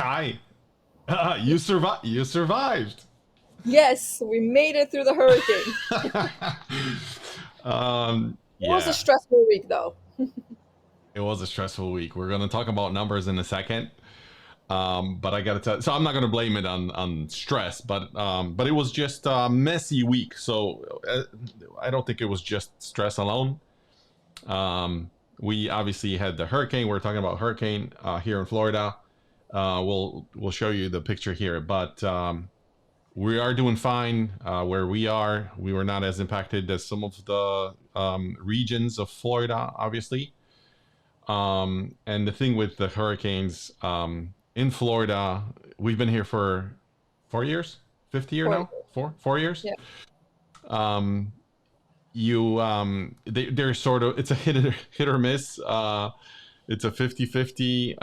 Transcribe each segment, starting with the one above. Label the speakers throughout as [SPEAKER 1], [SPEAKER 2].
[SPEAKER 1] Hi. You survived. You survived.
[SPEAKER 2] Yes, we made it through the hurricane. It was a
[SPEAKER 1] Yeah,
[SPEAKER 2] stressful week, though.
[SPEAKER 1] it was a stressful week. We're gonna talk about numbers in a second. But I gotta tell. So I'm not gonna blame it on stress, but it was just a messy week. So I don't think it was just stress alone. We obviously had the hurricane. We're talking about hurricane here in Florida. We'll show you the picture here, but we are doing fine where we are. We were not as impacted as some of the regions of Florida, obviously. And the thing with the hurricanes in Florida, we've been here for 4 years, fifth year
[SPEAKER 2] For
[SPEAKER 1] now, 4 years.
[SPEAKER 2] Yeah,
[SPEAKER 1] Um, they're sort of, it's a hit or miss. It's a 50-50.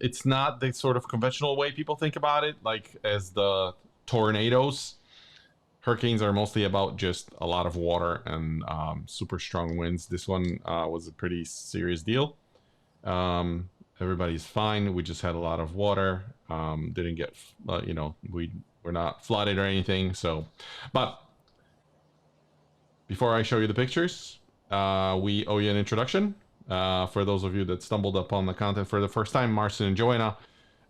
[SPEAKER 1] It's not the sort of conventional way people think about it, like as the tornadoes. Hurricanes are mostly about just a lot of water and super strong winds. This one was a pretty serious deal. Um, Everybody's fine. We just had a lot of water. Didn't get, we're not flooded or anything. So, but before I show you the pictures, we owe you an introduction. For those of you that stumbled upon the content for the first time, Marcin and Joanna,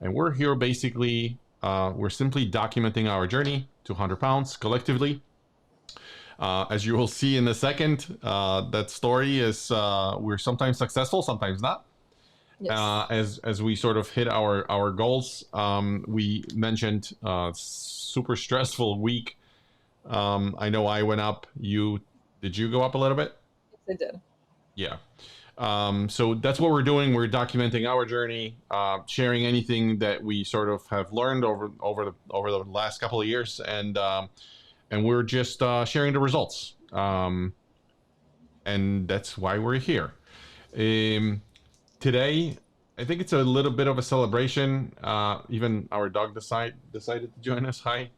[SPEAKER 1] and we're here basically, we're simply documenting our journey to 100 pounds collectively. As you will see in a second, that story is we're sometimes successful, sometimes not.
[SPEAKER 2] yes.
[SPEAKER 1] As we sort of hit our goals, we mentioned super stressful week. I know I went up. Did you go up a little bit?
[SPEAKER 2] Yes, I did.
[SPEAKER 1] Yeah. So that's what we're doing. We're documenting our journey, sharing anything that we sort of have learned over the last couple of years, and we're just sharing the results. And that's why we're here. Um, Today, I think it's a little bit of a celebration. Even our dog decided to join us. Hi.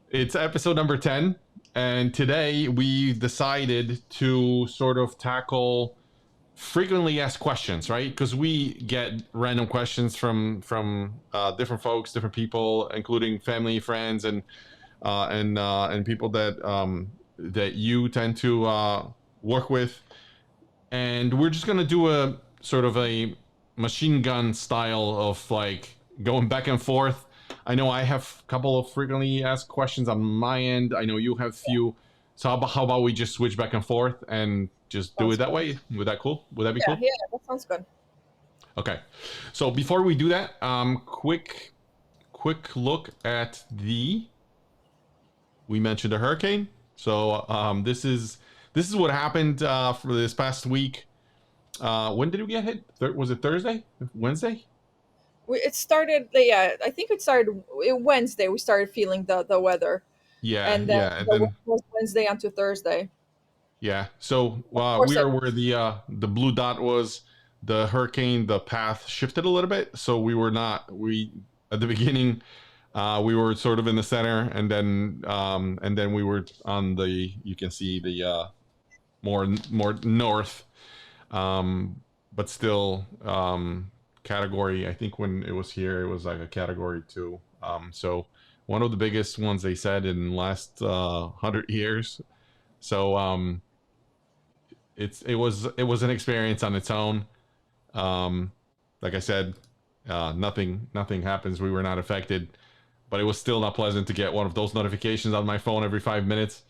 [SPEAKER 1] It's episode number 10, and today we decided to sort of tackle frequently asked questions, right? Because we get random questions from different folks, different people, including family, friends, and people that you tend to work with. And we're just gonna do a sort of a machine gun style of like going back and forth. I know I have a couple of frequently asked questions on my end. I know you have few. So how about we just switch back and forth and just do it
[SPEAKER 2] Sounds
[SPEAKER 1] that
[SPEAKER 2] good.
[SPEAKER 1] way? Would that cool? Would that be
[SPEAKER 2] Yeah,
[SPEAKER 1] cool?
[SPEAKER 2] yeah, that sounds good.
[SPEAKER 1] Okay. So before we do that, quick look at the. We mentioned a hurricane. So this is what happened for this past week. When did we get hit? Was it Thursday? Wednesday?
[SPEAKER 2] It started. Yeah, I think it started Wednesday. We started feeling the weather,
[SPEAKER 1] Yeah,
[SPEAKER 2] and then
[SPEAKER 1] yeah, and
[SPEAKER 2] the weather
[SPEAKER 1] then
[SPEAKER 2] was Wednesday onto Thursday.
[SPEAKER 1] yeah. So
[SPEAKER 2] Of
[SPEAKER 1] we
[SPEAKER 2] course,
[SPEAKER 1] are where the blue dot was. The hurricane, the path shifted a little bit, so we were not we at the beginning. We were sort of in the center, and then we were on the. You can see the more north, but still category. I think when it was here, it was like a category 2. So one of the biggest ones they said in the last 100 years. So it was an experience on its own. Um, like I said, nothing happens. We were not affected, but it was still not pleasant to get one of those notifications on my phone every 5 minutes.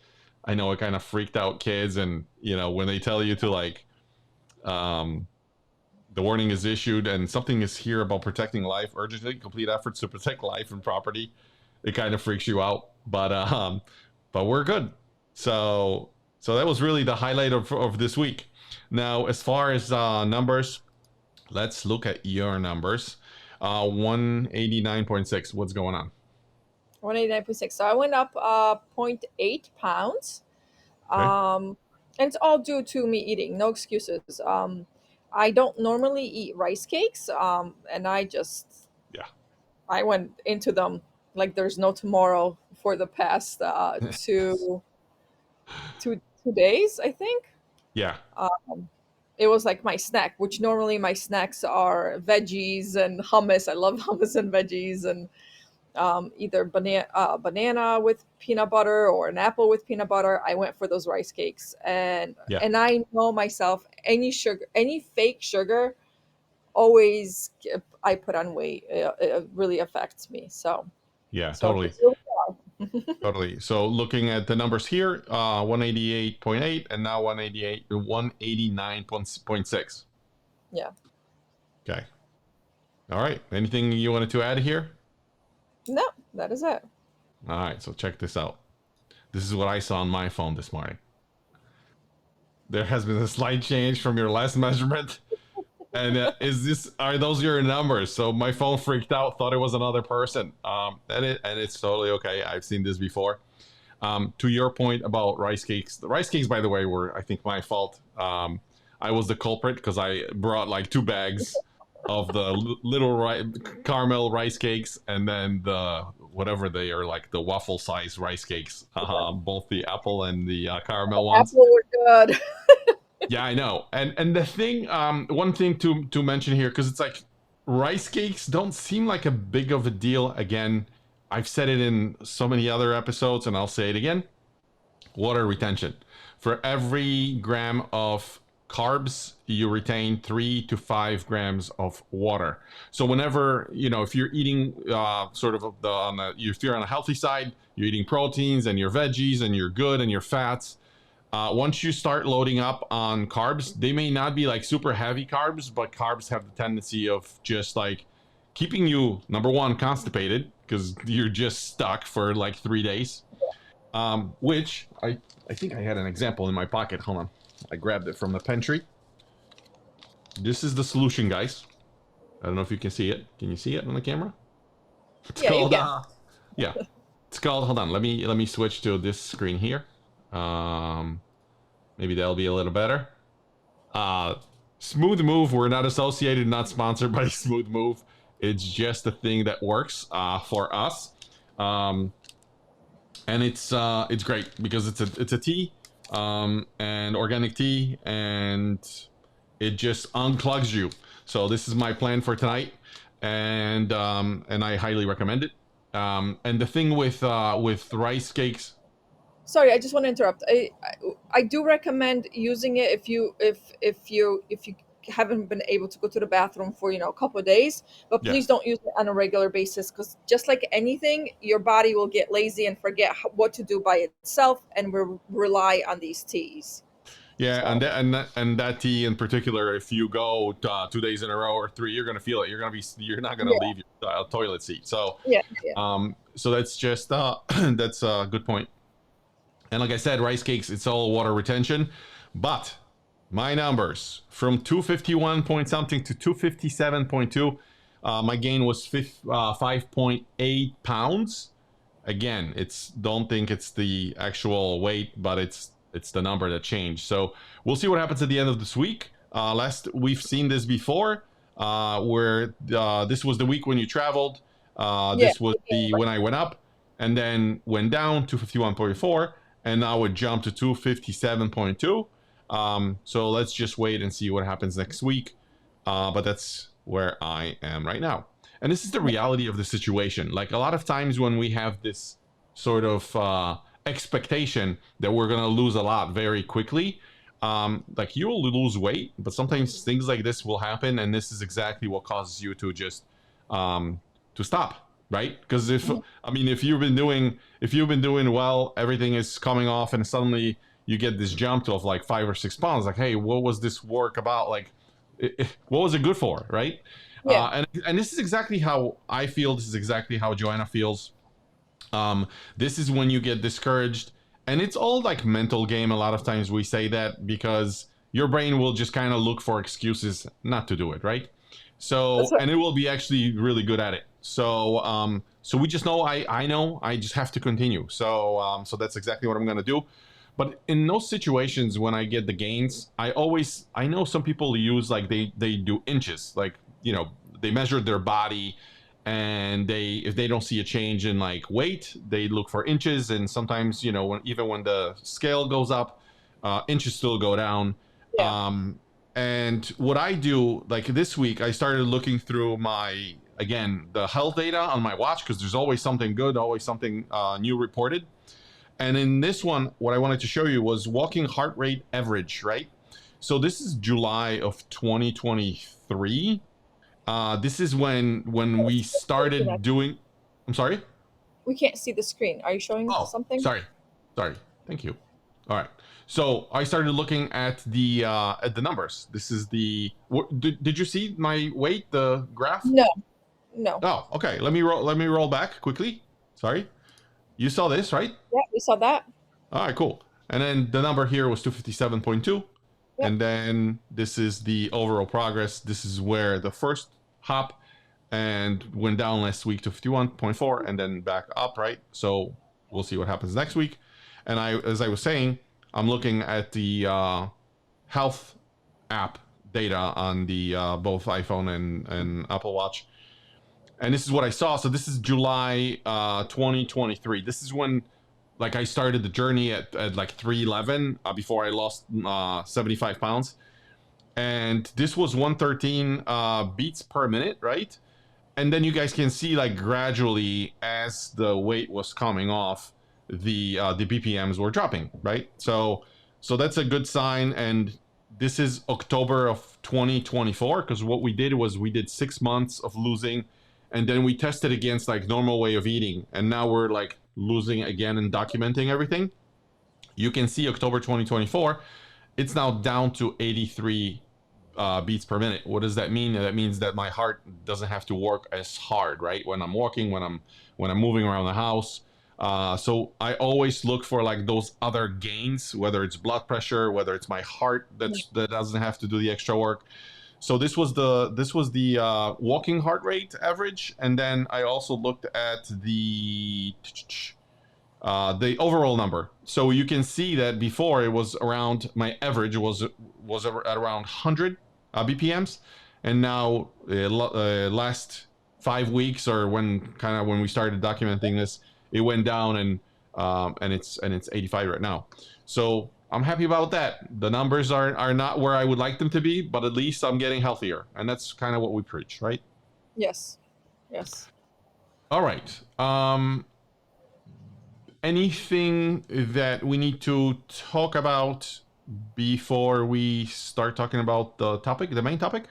[SPEAKER 1] I know it kind of freaked out kids, and when they tell you to like, um, the warning is issued and something is here about protecting life urgently, complete efforts to protect life and property. It kind of freaks you out, but we're good. So that was really the highlight of this week. Now, as far as numbers, let's look at your numbers. 189.6. What's going on?
[SPEAKER 2] 189.6. So I went up point 0.8 pounds.
[SPEAKER 1] Okay.
[SPEAKER 2] Um, and it's all due to me eating. No excuses. I don't normally eat rice cakes. And
[SPEAKER 1] Yeah.
[SPEAKER 2] I went into them like there's no tomorrow for the past two days, I think.
[SPEAKER 1] Yeah.
[SPEAKER 2] it was like my snack, which normally my snacks are veggies and hummus. I love hummus and veggies, and either banana with peanut butter or an apple with peanut butter. I went for those rice cakes,
[SPEAKER 1] Yeah.
[SPEAKER 2] and I know myself, any sugar, any fake sugar, always I put on weight. It really affects me.
[SPEAKER 1] Yeah,
[SPEAKER 2] So
[SPEAKER 1] totally.
[SPEAKER 2] here we are.
[SPEAKER 1] Totally. So looking at the numbers here, 188.8 and now 189.6.
[SPEAKER 2] Yeah.
[SPEAKER 1] Okay. All right. Anything you wanted to add here?
[SPEAKER 2] No, that is it.
[SPEAKER 1] All right. So check this out. This is what I saw on my phone this morning. There has been a slight change from your last measurement. And are those your numbers? So my phone freaked out, thought it was another person. And it's totally okay. I've seen this before. To your point about rice cakes, the rice cakes, by the way, were, I think, my fault. I was the culprit because I brought like 2 bags of the little caramel rice cakes, and then the whatever they are, like the waffle size rice cakes, both the apple and the caramel ones.
[SPEAKER 2] Apple were good.
[SPEAKER 1] Yeah, I know. And the thing, one thing to mention here, because it's like rice cakes don't seem like a big of a deal. Again, I've said it in so many other episodes, and I'll say it again. Water retention. For every gram of carbs, you retain 3 to 5 grams of water. So whenever, if you're eating sort of if you're on a healthy side, you're eating proteins and your veggies and your good and your fats. Once you start loading up on carbs, they may not be like super heavy carbs, but carbs have the tendency of just like keeping you, number one, constipated because you're just stuck for like 3 days. Which I think I had an example in my pocket. Hold on. I grabbed it from the pantry. This is the solution, guys. I don't know if you can see it. Can you see it on the camera? It's
[SPEAKER 2] Yeah, you
[SPEAKER 1] called,
[SPEAKER 2] can.
[SPEAKER 1] yeah. It's called, hold on, let me switch to this screen here. Maybe that'll be a little better. Smooth Move, we're not associated, not sponsored by Smooth Move. It's just a thing that works for us. And it's great because it's a tea, and organic tea, and it just unclogs you. So this is my plan for tonight, and I highly recommend it. And the thing with rice cakes.
[SPEAKER 2] Sorry, I just want to interrupt. I do recommend using it if you haven't been able to go to the bathroom for a couple of days, but
[SPEAKER 1] Yeah.
[SPEAKER 2] please don't use it on a regular basis, because just like anything, your body will get lazy and forget what to do by itself, and rely on these teas.
[SPEAKER 1] Yeah,
[SPEAKER 2] So
[SPEAKER 1] and that tea in particular, if you go 2 days in a row or 3, you're gonna feel it. You're not gonna
[SPEAKER 2] yeah,
[SPEAKER 1] leave your toilet seat. So
[SPEAKER 2] yeah, yeah.
[SPEAKER 1] so that's just that's a good point. And like I said, rice cakes, it's all water retention. But my numbers from 251 point something to 257.2, my gain was 5.8 pounds. Again, don't think it's the actual weight, but it's the number that changed. So we'll see what happens at the end of this week. We've seen this before, where this was the week when you traveled.
[SPEAKER 2] Yeah,
[SPEAKER 1] This was the when I went up and then went down to 51.4, and now it jumped to 257.2. So let's just wait and see what happens next week. But that's where I am right now. And this is the reality of the situation. Like a lot of times when we have this sort of expectation that we're going to lose a lot very quickly, like you will lose weight, but sometimes things like this will happen. And this is exactly what causes you to just to stop, right? Because if you've been doing well, everything is coming off, and suddenly you get this jump of like 5 or 6 pounds. Like, hey, what was this work about? Like, what was it good for, right?
[SPEAKER 2] yeah,
[SPEAKER 1] And this is exactly how I feel. This is exactly how Joanna feels. This is when you get discouraged, and it's all like mental game. A lot of times we say that because your brain will just kind of look for excuses not to do it, right?
[SPEAKER 2] that's
[SPEAKER 1] So,
[SPEAKER 2] right.
[SPEAKER 1] and it will be actually really good at it. So we just know I know I just have to continue. So that's exactly what I'm gonna do. But in those situations when I get the gains, I know some people use like they do inches, like they measure their body, and if they don't see a change in like weight, they look for inches, and sometimes even when the scale goes up, inches still go down.
[SPEAKER 2] Yeah,
[SPEAKER 1] Um, And what I do, like this week, I started looking through the health data on my watch because there's always something good, always something new reported. And in this one, what I wanted to show you was walking heart rate average, right? So this is July of 2023. This is when we started doing. I'm sorry.
[SPEAKER 2] We can't see the screen. Are you showing
[SPEAKER 1] Oh,
[SPEAKER 2] something?
[SPEAKER 1] sorry. Thank you. All right. So I started looking at the numbers. This is the. Did you see my weight? The graph.
[SPEAKER 2] No, no.
[SPEAKER 1] Oh, okay. Let me roll back quickly. Sorry. You saw this, right?
[SPEAKER 2] Yeah, we saw that.
[SPEAKER 1] All right, cool. And then the number here was 257.2.
[SPEAKER 2] Yep.
[SPEAKER 1] And then this is the overall progress. This is where the first hop and went down last week to 51.4 and then back up, right? So we'll see what happens next week. And as I was saying, I'm looking at the health app data on the both iPhone and Apple Watch. And this is what I saw. So this is July 2023. This is when like I started the journey at like 311 before I lost 75 pounds. And this was 113 beats per minute, right? And then you guys can see like gradually as the weight was coming off, the BPMs were dropping, right? So that's a good sign. And this is October of 2024 because what we did was we did 6 months of losing, and then we tested against like normal way of eating, and now we're like losing again and documenting everything. You can see October 2024, it's now down to 83 beats per minute. What does that mean? That means that my heart doesn't have to work as hard, right? When I'm walking, when I'm moving around the house. So I always look for like those other gains, whether it's blood pressure, whether it's my heart that doesn't have to do the extra work. So this was the walking heart rate average, and then I also looked at the overall number. So you can see that before it was around, my average was at around 100 BPMs, and now last 5 weeks or when we started documenting this, it went down and it's 85 right now. So I'm happy about that. The numbers are not where I would like them to be, but at least I'm getting healthier, and that's kind of what we preach, right?
[SPEAKER 2] Yes. Yes.
[SPEAKER 1] All right. Anything that we need to talk about before we start talking about the main topic?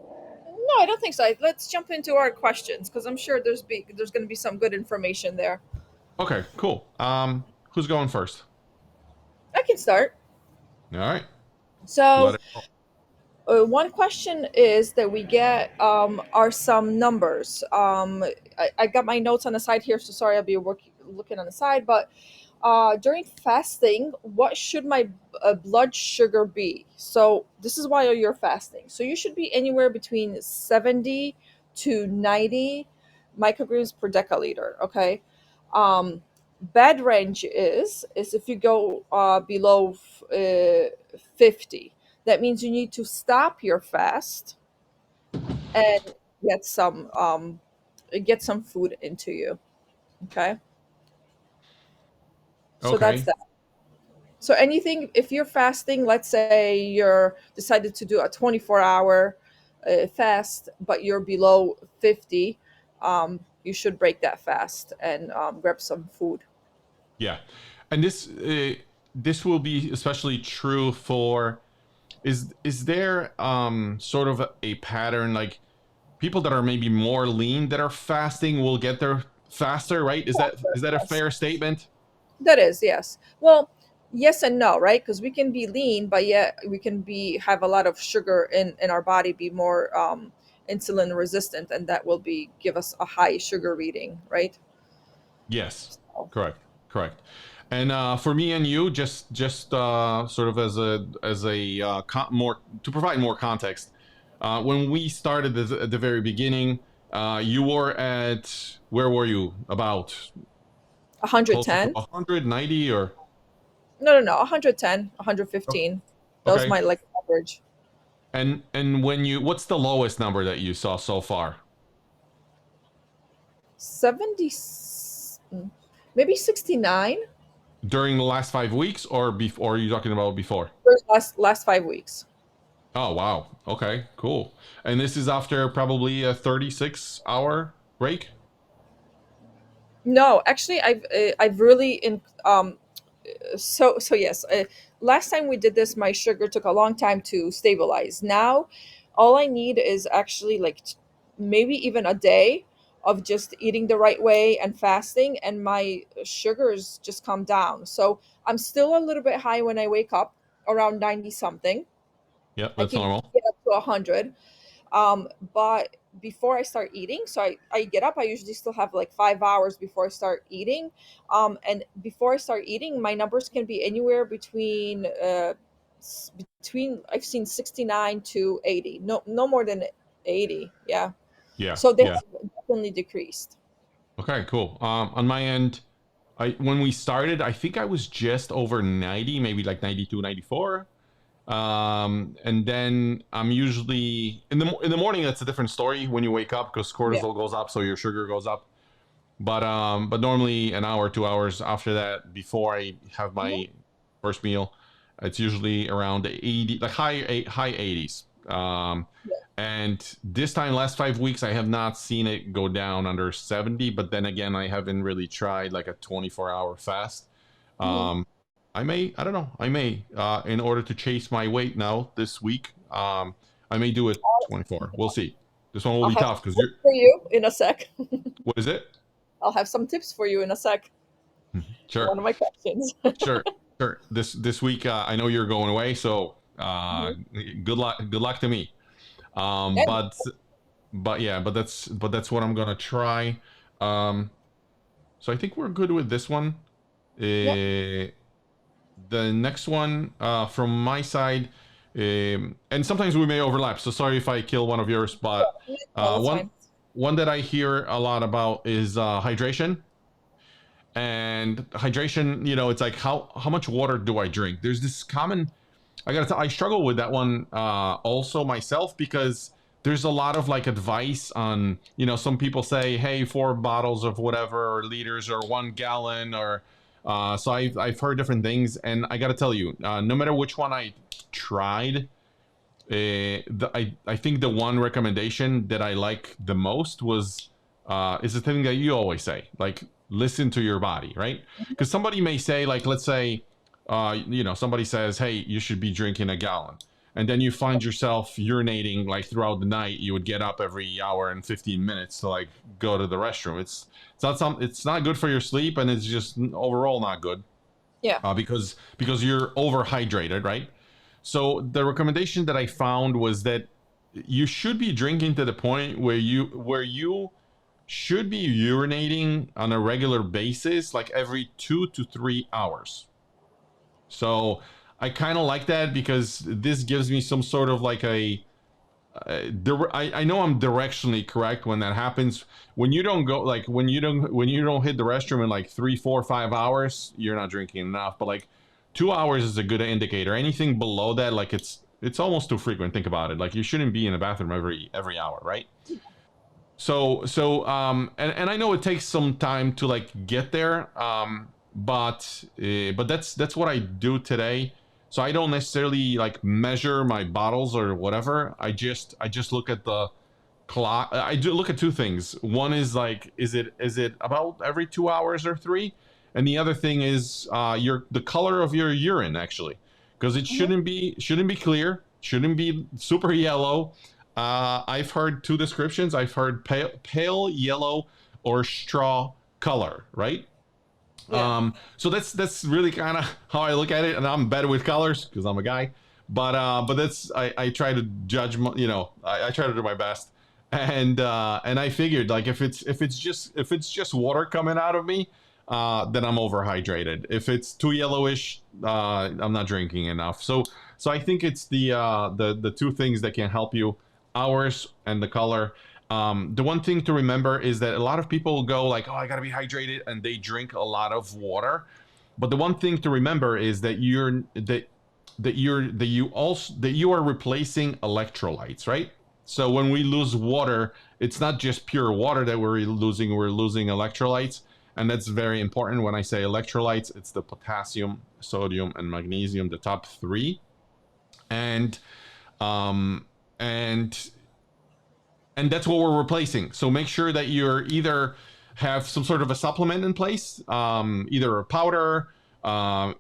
[SPEAKER 2] No, I don't think so. Let's jump into our questions because I'm sure there's going to be some good information there.
[SPEAKER 1] Okay, cool. Who's going first?
[SPEAKER 2] I can start.
[SPEAKER 1] All right.
[SPEAKER 2] So,
[SPEAKER 1] Let it go.
[SPEAKER 2] one question is that we get are some numbers. I got my notes on the side here, so sorry I'll be looking on the side. But during fasting, what should my blood sugar be? So this is while you're fasting. So you should be anywhere between 70 to 90 micrograms per deciliter. Okay. Bad range is if you go below 50. That means you need to stop your fast and get some food into you. Okay. So that's
[SPEAKER 1] Okay.
[SPEAKER 2] that. So anything, if you're fasting, let's say you're decided to do a 24-hour fast, but you're below 50, you should break that fast and grab some food.
[SPEAKER 1] Yeah, and this will be especially true for. Is there sort of a pattern like people that are maybe more lean that are fasting will get there faster, right? Is that a
[SPEAKER 2] Yes.
[SPEAKER 1] fair statement?
[SPEAKER 2] That is, yes. Well, yes and no, right? Because we can be lean, but yet we can be have a lot of sugar in our body, be more insulin resistant, and that will be give us a high sugar reading, right?
[SPEAKER 1] Yes,
[SPEAKER 2] So,
[SPEAKER 1] correct. And for me and you, just sort of as a more to provide more context, when we started this at the very beginning, you were at where were you about closer to
[SPEAKER 2] 110?
[SPEAKER 1] 190 or
[SPEAKER 2] No, 110,
[SPEAKER 1] O-
[SPEAKER 2] 115. That was
[SPEAKER 1] okay.
[SPEAKER 2] my like average.
[SPEAKER 1] And when you what's the lowest number that you saw so far
[SPEAKER 2] 70, maybe 69
[SPEAKER 1] during the last 5 weeks or before? Are you talking about before?
[SPEAKER 2] for last 5 weeks.
[SPEAKER 1] Oh wow. Okay, cool. And this is after probably a 36-hour break?
[SPEAKER 2] No, actually, I've really in so yes. Last time we did this, my sugar took a long time to stabilize. Now, all I need is actually like maybe even a day of just eating the right way and fasting, and my sugars just come down. So I'm still a little bit high when I wake up, around 90 something.
[SPEAKER 1] Yep,
[SPEAKER 2] I
[SPEAKER 1] that's
[SPEAKER 2] can
[SPEAKER 1] normal.
[SPEAKER 2] get up to 100. But before I start eating, so I get up, I usually still have like 5 hours before I start eating. And before I start eating, my numbers can be anywhere between between, I've seen 69 to 80. No more than 80. Yeah.
[SPEAKER 1] Yeah,
[SPEAKER 2] So they
[SPEAKER 1] yeah.
[SPEAKER 2] have definitely decreased.
[SPEAKER 1] Okay, cool. On my end, I when we started, I think I was just over 90, maybe like 92, 94. And then I'm usually in the morning. That's a different story when you wake up because
[SPEAKER 2] Yeah.
[SPEAKER 1] cortisol goes up, so your sugar goes up. But normally an hour, 2 hours after that, before I have
[SPEAKER 2] Mhm.
[SPEAKER 1] my first meal, it's usually around 80, like high 80s.
[SPEAKER 2] Yeah.
[SPEAKER 1] And this time, last 5 weeks, I have not seen it go down under 70. But then again, I haven't really tried like a 24-hour fast.
[SPEAKER 2] Mhm.
[SPEAKER 1] Um, I don't know, in order to chase my weight now this week, I may do it 24. We'll see. This one will
[SPEAKER 2] I'll
[SPEAKER 1] be
[SPEAKER 2] have
[SPEAKER 1] tough
[SPEAKER 2] some
[SPEAKER 1] because you're,
[SPEAKER 2] tips for you in a sec.
[SPEAKER 1] what is it?
[SPEAKER 2] I'll have some tips for you in a sec.
[SPEAKER 1] Sure.
[SPEAKER 2] One of my questions.
[SPEAKER 1] Sure, sure. This week, I know you're going away, so
[SPEAKER 2] Mhm.
[SPEAKER 1] good luck. Good luck to me. Um,
[SPEAKER 2] And
[SPEAKER 1] but but that's what I'm gonna try. Um, so I think we're good with this one.
[SPEAKER 2] yep.
[SPEAKER 1] The next one, from my side, and sometimes we may overlap. So sorry if I kill one of yours, but
[SPEAKER 2] No, that's
[SPEAKER 1] one
[SPEAKER 2] fine.
[SPEAKER 1] that I hear a lot about is hydration. And hydration, it's like how much water do I drink? There's this common, I struggle with that one also myself, because there's a lot of like advice on, some people say, hey, 4 bottles of whatever, or liters, or 1 gallon, or so I've heard different things. And I gotta tell you, no matter which one I tried, I think the one recommendation that I like the most was is the thing that you always say, like listen to your body, right? Because somebody may say, like, let's say, somebody says, hey, you should be drinking a gallon, and then you find yourself urinating like throughout the night. You would get up every hour and 15 minutes to like go to the restroom. It's not good for your sleep, and it's just overall not good,
[SPEAKER 2] Yeah.
[SPEAKER 1] because you're overhydrated, right? So the recommendation that I found was that you should be drinking to the point where you should be urinating on a regular basis, like every 2 to 3 hours. So I kind of like that, because this gives me some sort of like I know I'm directionally correct when that happens. When you don't go, like when you don't hit the restroom in like 3, 4, 5 hours, you're not drinking enough. But like 2 hours is a good indicator. Anything below that, like it's almost too frequent. Think about it. Like you shouldn't be in the bathroom every hour, right? And I know it takes some time to like get there, but that's what I do today. So I don't necessarily like measure my bottles or whatever. I just look at the clock. I do look at two things. One is like, is it about every 2 hours or three? And the other thing is your the color of your urine, actually, because it
[SPEAKER 2] Mhm.
[SPEAKER 1] shouldn't be clear, shouldn't be super yellow. I've heard two descriptions. I've heard pale yellow or straw color, right?
[SPEAKER 2] Yeah.
[SPEAKER 1] So that's really kind of how I look at it, and I'm better with colors because I'm a guy. But that's I try to judge, I try to do my best, and I figured, like, if it's just water coming out of me, then I'm overhydrated. If it's too yellowish, I'm not drinking enough. So I think it's the two things that can help you: hours and the color. The one thing to remember is that a lot of people go like, "Oh, I gotta be hydrated," and they drink a lot of water. But the one thing to remember is that you are replacing electrolytes, right? So when we lose water, it's not just pure water that we're losing; we're losing electrolytes, and that's very important. When I say electrolytes, it's the potassium, sodium, and magnesium, the top three. And um, and and that's what we're replacing. So make sure that you're either have some sort of a supplement in place, either a powder.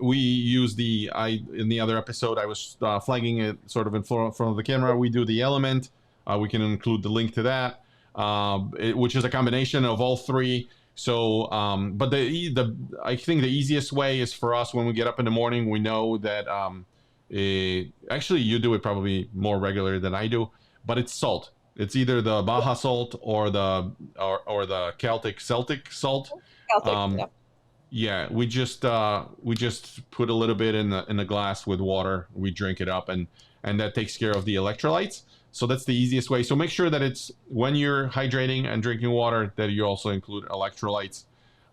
[SPEAKER 1] We use I in the other episode I was flagging it sort of in front of the camera. We do the element. We can include the link to that, which is a combination of all three. So, but the I think the easiest way is for us when we get up in the morning. We know that actually you do it probably more regular than I do, but it's salt. It's either the Baja salt or the Celtic salt.
[SPEAKER 2] Celtic.
[SPEAKER 1] Um,
[SPEAKER 2] Yeah.
[SPEAKER 1] yeah, we just put a little bit in the glass with water. We drink it up, and that takes care of the electrolytes. So that's the easiest way. So make sure that it's when you're hydrating and drinking water that you also include electrolytes.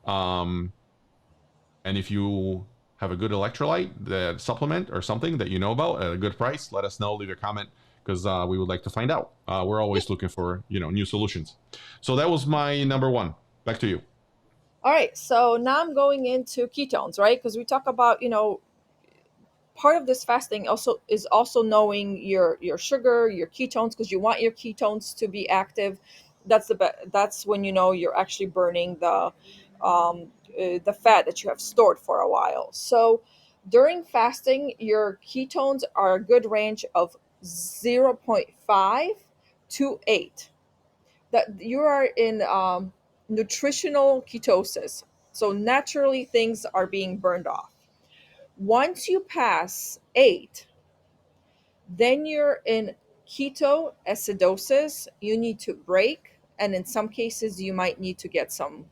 [SPEAKER 1] Um, and if you have a good electrolyte the supplement or something that you know about at a good price, let us know. Leave a comment because we would like to find out. We're always looking for new solutions. So that was my number one. Back to you.
[SPEAKER 2] All right. So now I'm going into ketones, right? Because we talk about, part of this fasting also is also knowing your sugar, your ketones, because you want your ketones to be active. That's when you're actually burning the fat that you have stored for a while. So during fasting, your ketones are a good range of 0.5 to 8. That you are in nutritional ketosis. So naturally things are being burned off. Once you pass 8, then you're in ketoacidosis. You need to break, and in some cases, you might need to get some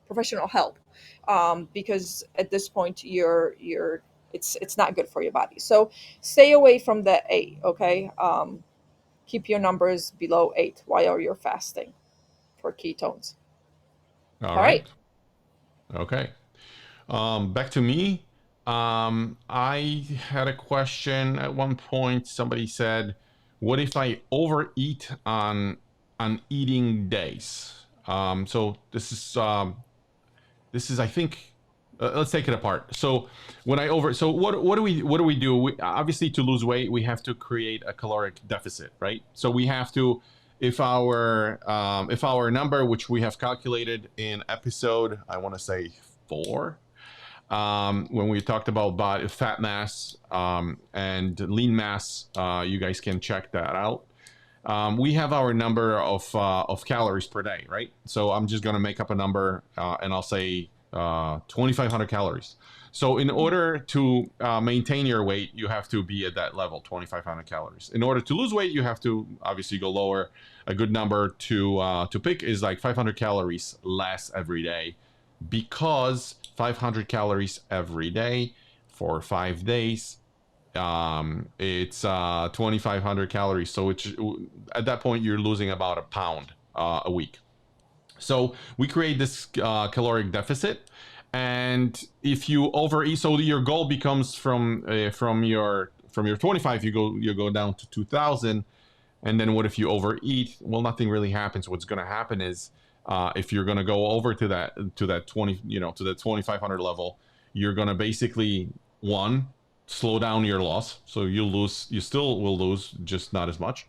[SPEAKER 2] professional help because at this point, it's not good for your body. So stay away from the 8. Okay, keep your numbers below 8 while you're fasting for ketones.
[SPEAKER 1] All
[SPEAKER 2] All right.
[SPEAKER 1] right. Okay. Back to me. I had a question at one point. Somebody said, "What if I overeat on eating days?" So this is I think let's take it apart. So what do we do? Obviously, to lose weight, we have to create a caloric deficit, right? So we have to if our number, which we have calculated in episode, I want to say 4, when we talked about body fat mass and lean mass, you guys can check that out. We have our number of calories per day, right? So I'm just gonna make up a number and I'll say 2,500 calories. So in order to maintain your weight, you have to be at that level, 2,500 calories. In order to lose weight, you have to obviously go lower. A good number to pick is like 500 calories less every day, because 500 calories every day for 5 days, it's 2,500 calories. So at that point you're losing about a pound a week. So we create this caloric deficit, and if you overeat, so your goal becomes from your 25, you go down to 2,000. And then what if you overeat? Well, nothing really happens. What's going to happen is if you're going to go over to that 20, to the 2,500 level, you're going to basically slow down your loss. So you still will lose, just not as much.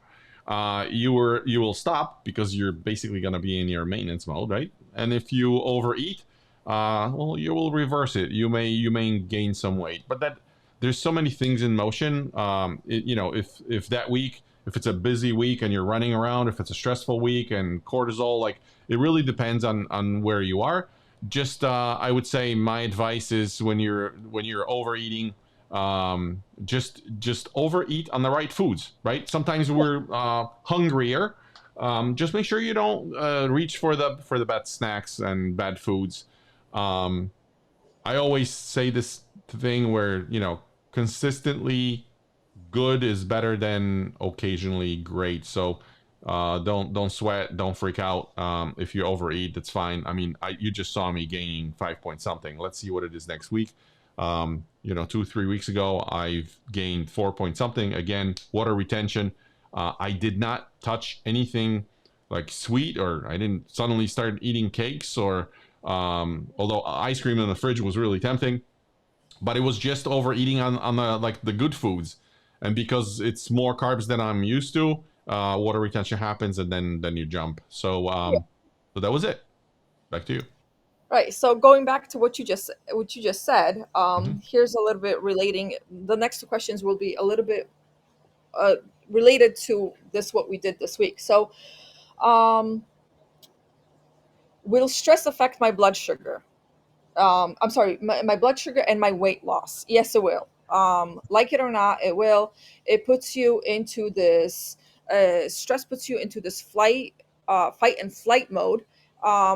[SPEAKER 1] You will stop because you're basically going to be in your maintenance mode, right? And if you overeat, well, you will reverse it. You may gain some weight, but there's so many things in motion. If that week, if it's a busy week and you're running around, if it's a stressful week and cortisol, like it really depends on where you are. Just I would say my advice is when you're overeating, just overeat on the right foods, right? Sometimes we're hungrier. Just make sure you don't reach for the bad snacks and bad foods. um, I always say this thing where consistently good is better than occasionally great. So don't sweat, don't freak out. If you overeat, that's fine. I mean, you just saw me gaining 5 point something. Let's see what it is next week. 2 3 weeks ago, I've gained 4 point something. Again, water retention. I did not touch anything like sweet, or I didn't suddenly start eating cakes, or although ice cream in the fridge was really tempting, but it was just overeating on the good foods. and because it's more carbs than I'm used to, water retention happens, and then you jump. So that was it. Back to you.
[SPEAKER 2] Right. So going back to what you just said,
[SPEAKER 1] Hmm.
[SPEAKER 2] here's a little bit relating. The next two questions will be a little bit uh, related to this what we did this week. So, um, will stress affect my blood sugar? I'm sorry, my blood sugar and my weight loss. Yes, it will. Like it or not, it will. It puts you into this stress puts you into this fight and flight mode,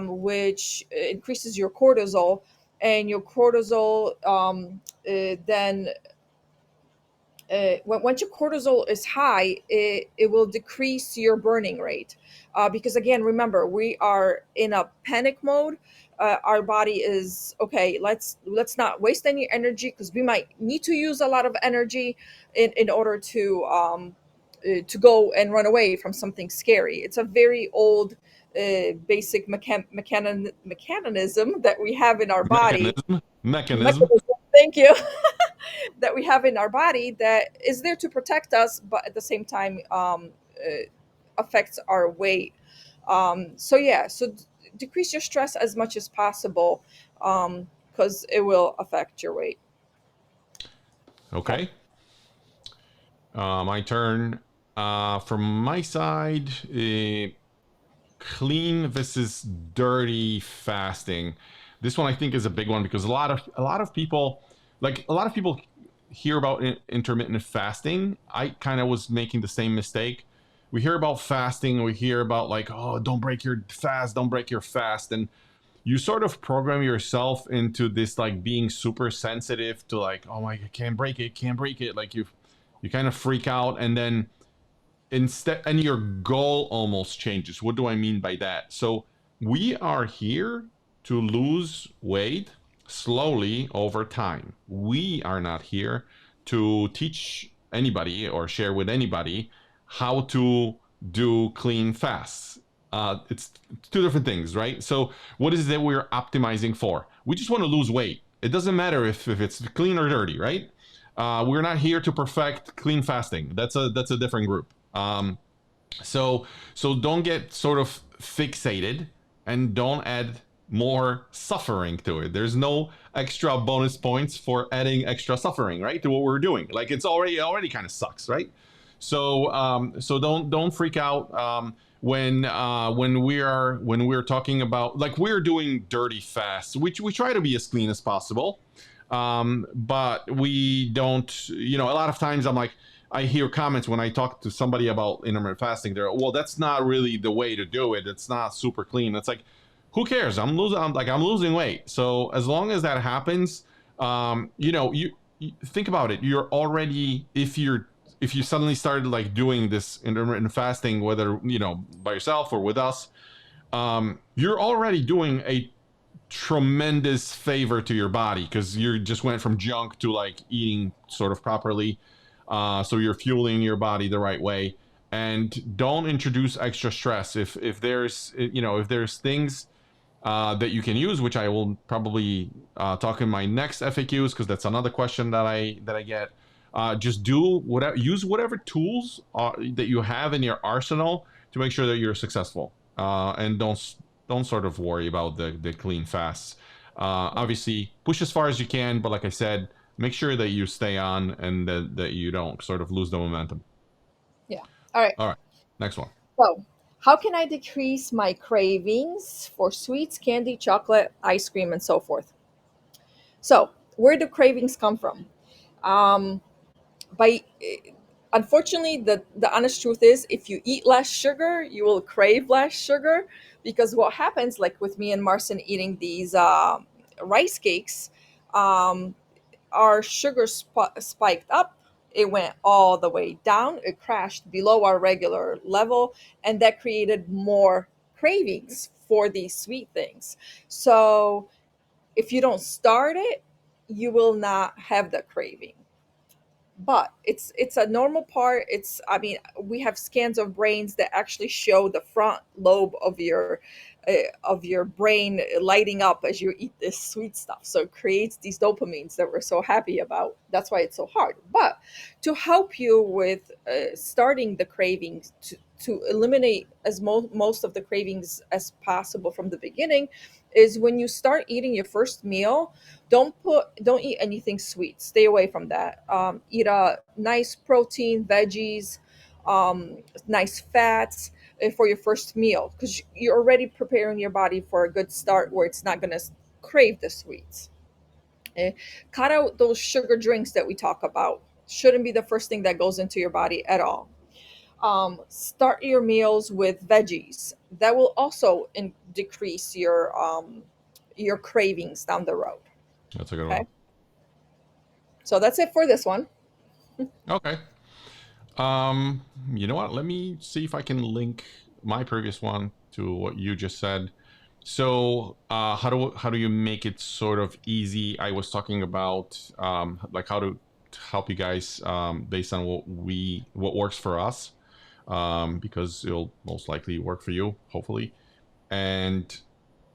[SPEAKER 2] which increases your cortisol, and your cortisol then once your cortisol is high, it will decrease your burning rate. Because again, remember, we are in a panic mode. Our body is okay. Let's not waste any energy because we might need to use a lot of energy in order to go and run away from something scary. It's a very old basic mechanism that we have in our body.
[SPEAKER 1] Mechanism.
[SPEAKER 2] Mechanism. Thank you. That we have in our body that is there to protect us, but at the same time affects our weight. So yeah, so decrease your stress as much as possible because it will affect your weight. Okay.
[SPEAKER 1] Okay. My turn. From my side, clean versus dirty fasting. This one I think is a big one because a lot of people, like a lot of people, hear about intermittent fasting. I kind of was making the same mistake. We hear about fasting. We hear about like, oh, don't break your fast, don't break your fast, and you sort of program yourself into this like being super sensitive to like, oh my, I can't break it, can't break it. Like you kind of freak out, and then instead, and your goal almost changes. What do I mean by that? So we are here to lose weight slowly over time. We are not here to teach anybody or share with anybody how to do clean fasts. It's two different things, right? So what is it that we're optimizing for? We just want to lose weight. It doesn't matter if it's clean or dirty, right? We're not here to perfect clean fasting. That's a different group. So don't get sort of fixated, and don't add more suffering to it. There's no extra bonus points for adding extra suffering, right, to what we're doing. Like it's already kind of sucks, right? So don't freak out when we're talking about, like, we're doing dirty fasts, which we try to be as clean as possible. But we don't, a lot of times I'm like, I hear comments when I talk to somebody about intermittent fasting. They're, well, that's not really the way to do it. It's not super clean. It's like, who cares? I'm losing weight. So as long as that happens, you think about it. You're already, if you suddenly started like doing this intermittent fasting, whether by yourself or with us, you're already doing a tremendous favor to your body because you just went from junk to like eating sort of properly. So you're fueling your body the right way, and don't introduce extra stress. If there's things that you can use, which I will probably talk in my next FAQs, because that's another question that I get. Just use whatever tools that you have in your arsenal to make sure that you're successful, and don't sort of worry about the clean fasts. Obviously, push as far as you can, but like I said, make sure that you stay on, and that you don't sort of lose the momentum.
[SPEAKER 2] Yeah. All right.
[SPEAKER 1] All right, next one.
[SPEAKER 2] So, how can I decrease my cravings for sweets, candy, chocolate, ice cream, and so forth? So, where do cravings come from? Um, by Unfortunately, the honest truth is, if you eat less sugar, you will crave less sugar. Because what happens, like with me and Marcin eating these rice cakes, um, our sugar spiked up, it went all the way down, it crashed below our regular level, and that created more cravings for these sweet things. So if you don't start it, you will not have the craving. but it's a normal part. It's, I mean, we have scans of brains that actually show the front lobe of your brain lighting up as you eat this sweet stuff, so it creates these dopamines that we're so happy about. That's why it's so hard. But to help you with starting the cravings, to eliminate as most of the cravings as possible from the beginning, is when you start eating your first meal, don't eat anything sweet. Stay away from that. Eat a nice protein, veggies, nice fats for your first meal, because you're already preparing your body for a good start where it's not going to crave the sweets. Eh, Cut out those sugar drinks that we talk about. Shouldn't be the first thing that goes into your body at all. Start your meals with veggies. That will also decrease your cravings down the road.
[SPEAKER 1] That's a good one.
[SPEAKER 2] Okay, so that's it for this one.
[SPEAKER 1] Okay. You know what? Let me see if I can link my previous one to what you just said. So, how do you make it sort of easy? I was talking about like how to help you guys based on what works for us, because it'll most likely work for you, hopefully. And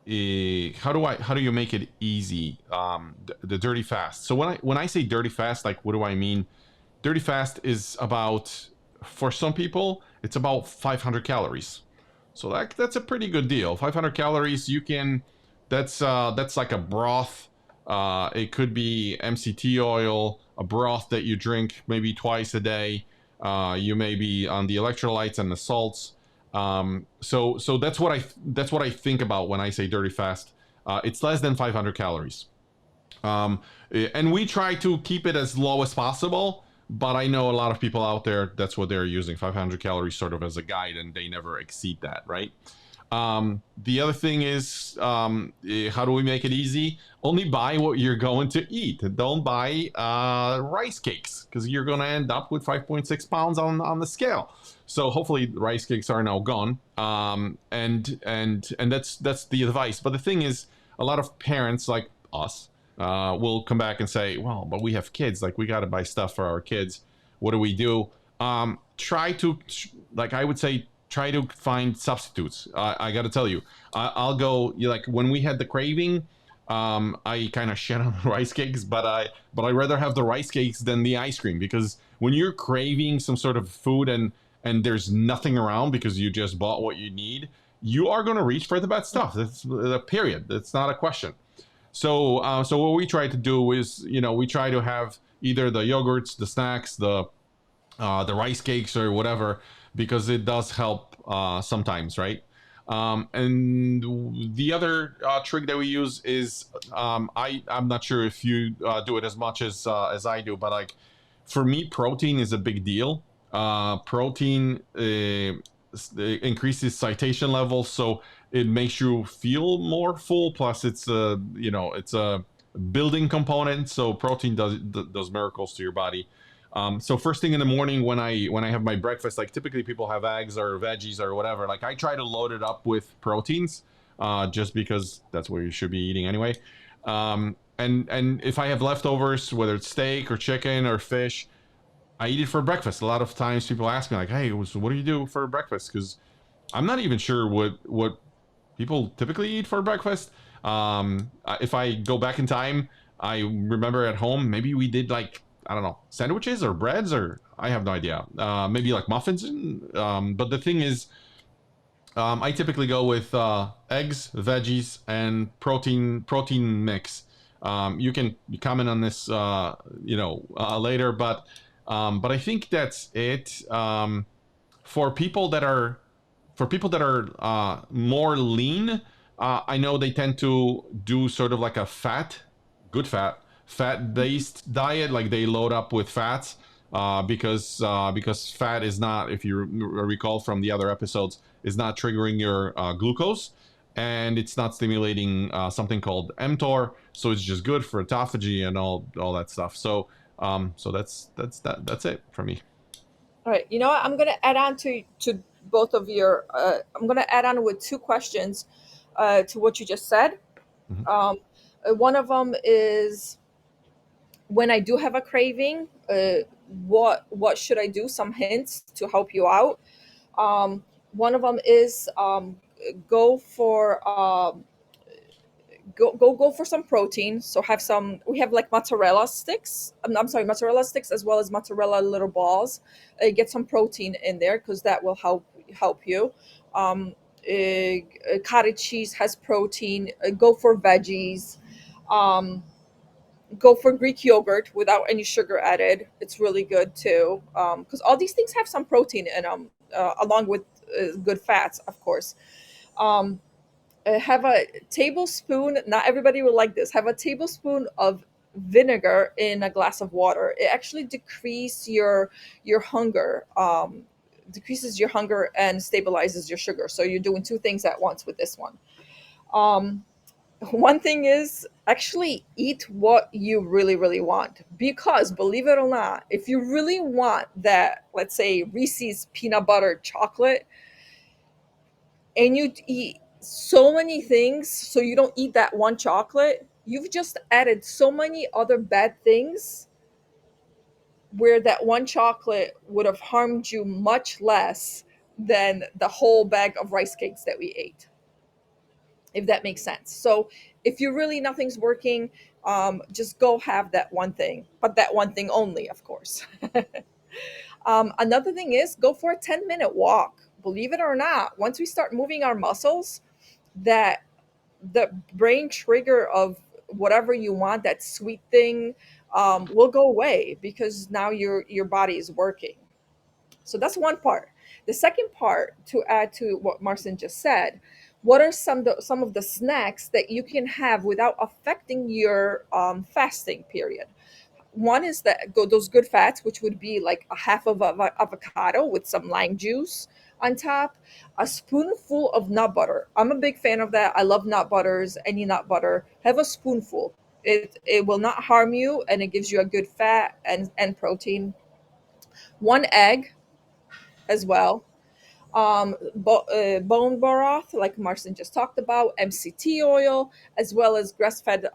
[SPEAKER 1] how do you make it easy? The dirty fast. So when I say dirty fast, like what do I mean? Dirty fast is about, for some people, it's about 500 calories. So that's a pretty good deal. 500 calories, you can. That's like a broth. It could be MCT oil, a broth that you drink maybe twice a day. You may be on the electrolytes and the salts. So that's what I think about when I say dirty fast. It's less than 500 calories. And we try to keep it as low as possible. But I know a lot of people out there, that's what they're using, 500 calories sort of as a guide, and they never exceed that, right? The other thing is, how do we make it easy? Only buy what you're going to eat. Don't buy rice cakes, because you're going to end up with 5.6 pounds on the scale. So hopefully rice cakes are now gone. And that's the advice. But the thing is, a lot of parents like us will come back and say, well, but we have kids. Like, we got to buy stuff for our kids. What do we do? Try to, like, I would say, try to find substitutes. I got to tell you, I'll go, like, when we had the craving, I kind of shit on rice cakes, but I rather have the rice cakes than the ice cream, because when you're craving some sort of food and there's nothing around because you just bought what you need, you are going to reach for the bad stuff. That's the period. That's not a question. So what we try to do is, we try to have either the yogurts, the snacks, the rice cakes or whatever, because it does help sometimes, right? And the other trick that we use is, I'm not sure if you do it as much as I do, but like for me, protein is a big deal. Protein increases citation levels, so it makes you feel more full. Plus, it's a building component, so protein does miracles to your body. So first thing in the morning when I have my breakfast, like typically people have eggs or veggies or whatever. Like I try to load it up with proteins, just because that's what you should be eating anyway. And if I have leftovers, whether it's steak or chicken or fish, I eat it for breakfast. A lot of times people ask me like, "Hey, so what do you do for breakfast?" Because I'm not even sure what people typically eat for breakfast. If I go back in time, I remember at home maybe we did like, I don't know, sandwiches or breads, or I have no idea. Maybe like muffins. But the thing is, I typically go with eggs, veggies, and protein mix. You can comment on this, later, but I think that's it. For people that are more lean, I know they tend to do sort of like a good fat based diet. Like they load up with fats, because fat is not, if you recall from the other episodes, is not triggering your glucose, and it's not stimulating something called mTOR. So it's just good for autophagy and all that stuff. So that's it for me.
[SPEAKER 2] All right. You know what? I'm gonna add on to both of your. I'm gonna add on with two questions to what you just said.
[SPEAKER 1] Mhm.
[SPEAKER 2] One of them is, when I do have a craving, what should I do? Some hints to help you out. One of them is go for go for some protein. So have some. We have like mozzarella sticks. I'm sorry, mozzarella sticks as well as mozzarella little balls. Get some protein in there because that will help you. Cottage cheese has protein. Go for veggies. Um, Go for Greek yogurt without any sugar added. It's really good too because all these things have some protein in them, along with good fats, of course. Um, have a tablespoon. Not everybody will like this. Have a tablespoon of vinegar in a glass of water. It actually your hunger. Decreases your hunger and stabilizes your sugar. So you're doing two things at once with this one. Um, One thing is actually eat what you really, really want. Because believe it or not, if you really want that, let's say Reese's peanut butter chocolate, and you eat so many things, so you don't eat that one chocolate, you've just added so many other bad things where that one chocolate would have harmed you much less than the whole bag of rice cakes that we ate, if that makes sense. So if you really nothing's working, just go have that one thing, but that one thing only, of course. Another thing is go for a 10-minute walk. Believe it or not, once we start moving our muscles, that the brain trigger of whatever you want, that sweet thing, will go away because now your body is working. So that's one part. The second part, to add to what Marcin just said, what are some of the snacks that you can have without affecting your fasting period? One is that those good fats, which would be like a half of avocado with some lime juice on top, a spoonful of nut butter. I'm a big fan of that. I love nut butters, any nut butter. Have a spoonful. It will not harm you, and it gives you a good fat and protein. One egg as well. Bone broth, like Marcin just talked about, MCT oil, as well as grass-fed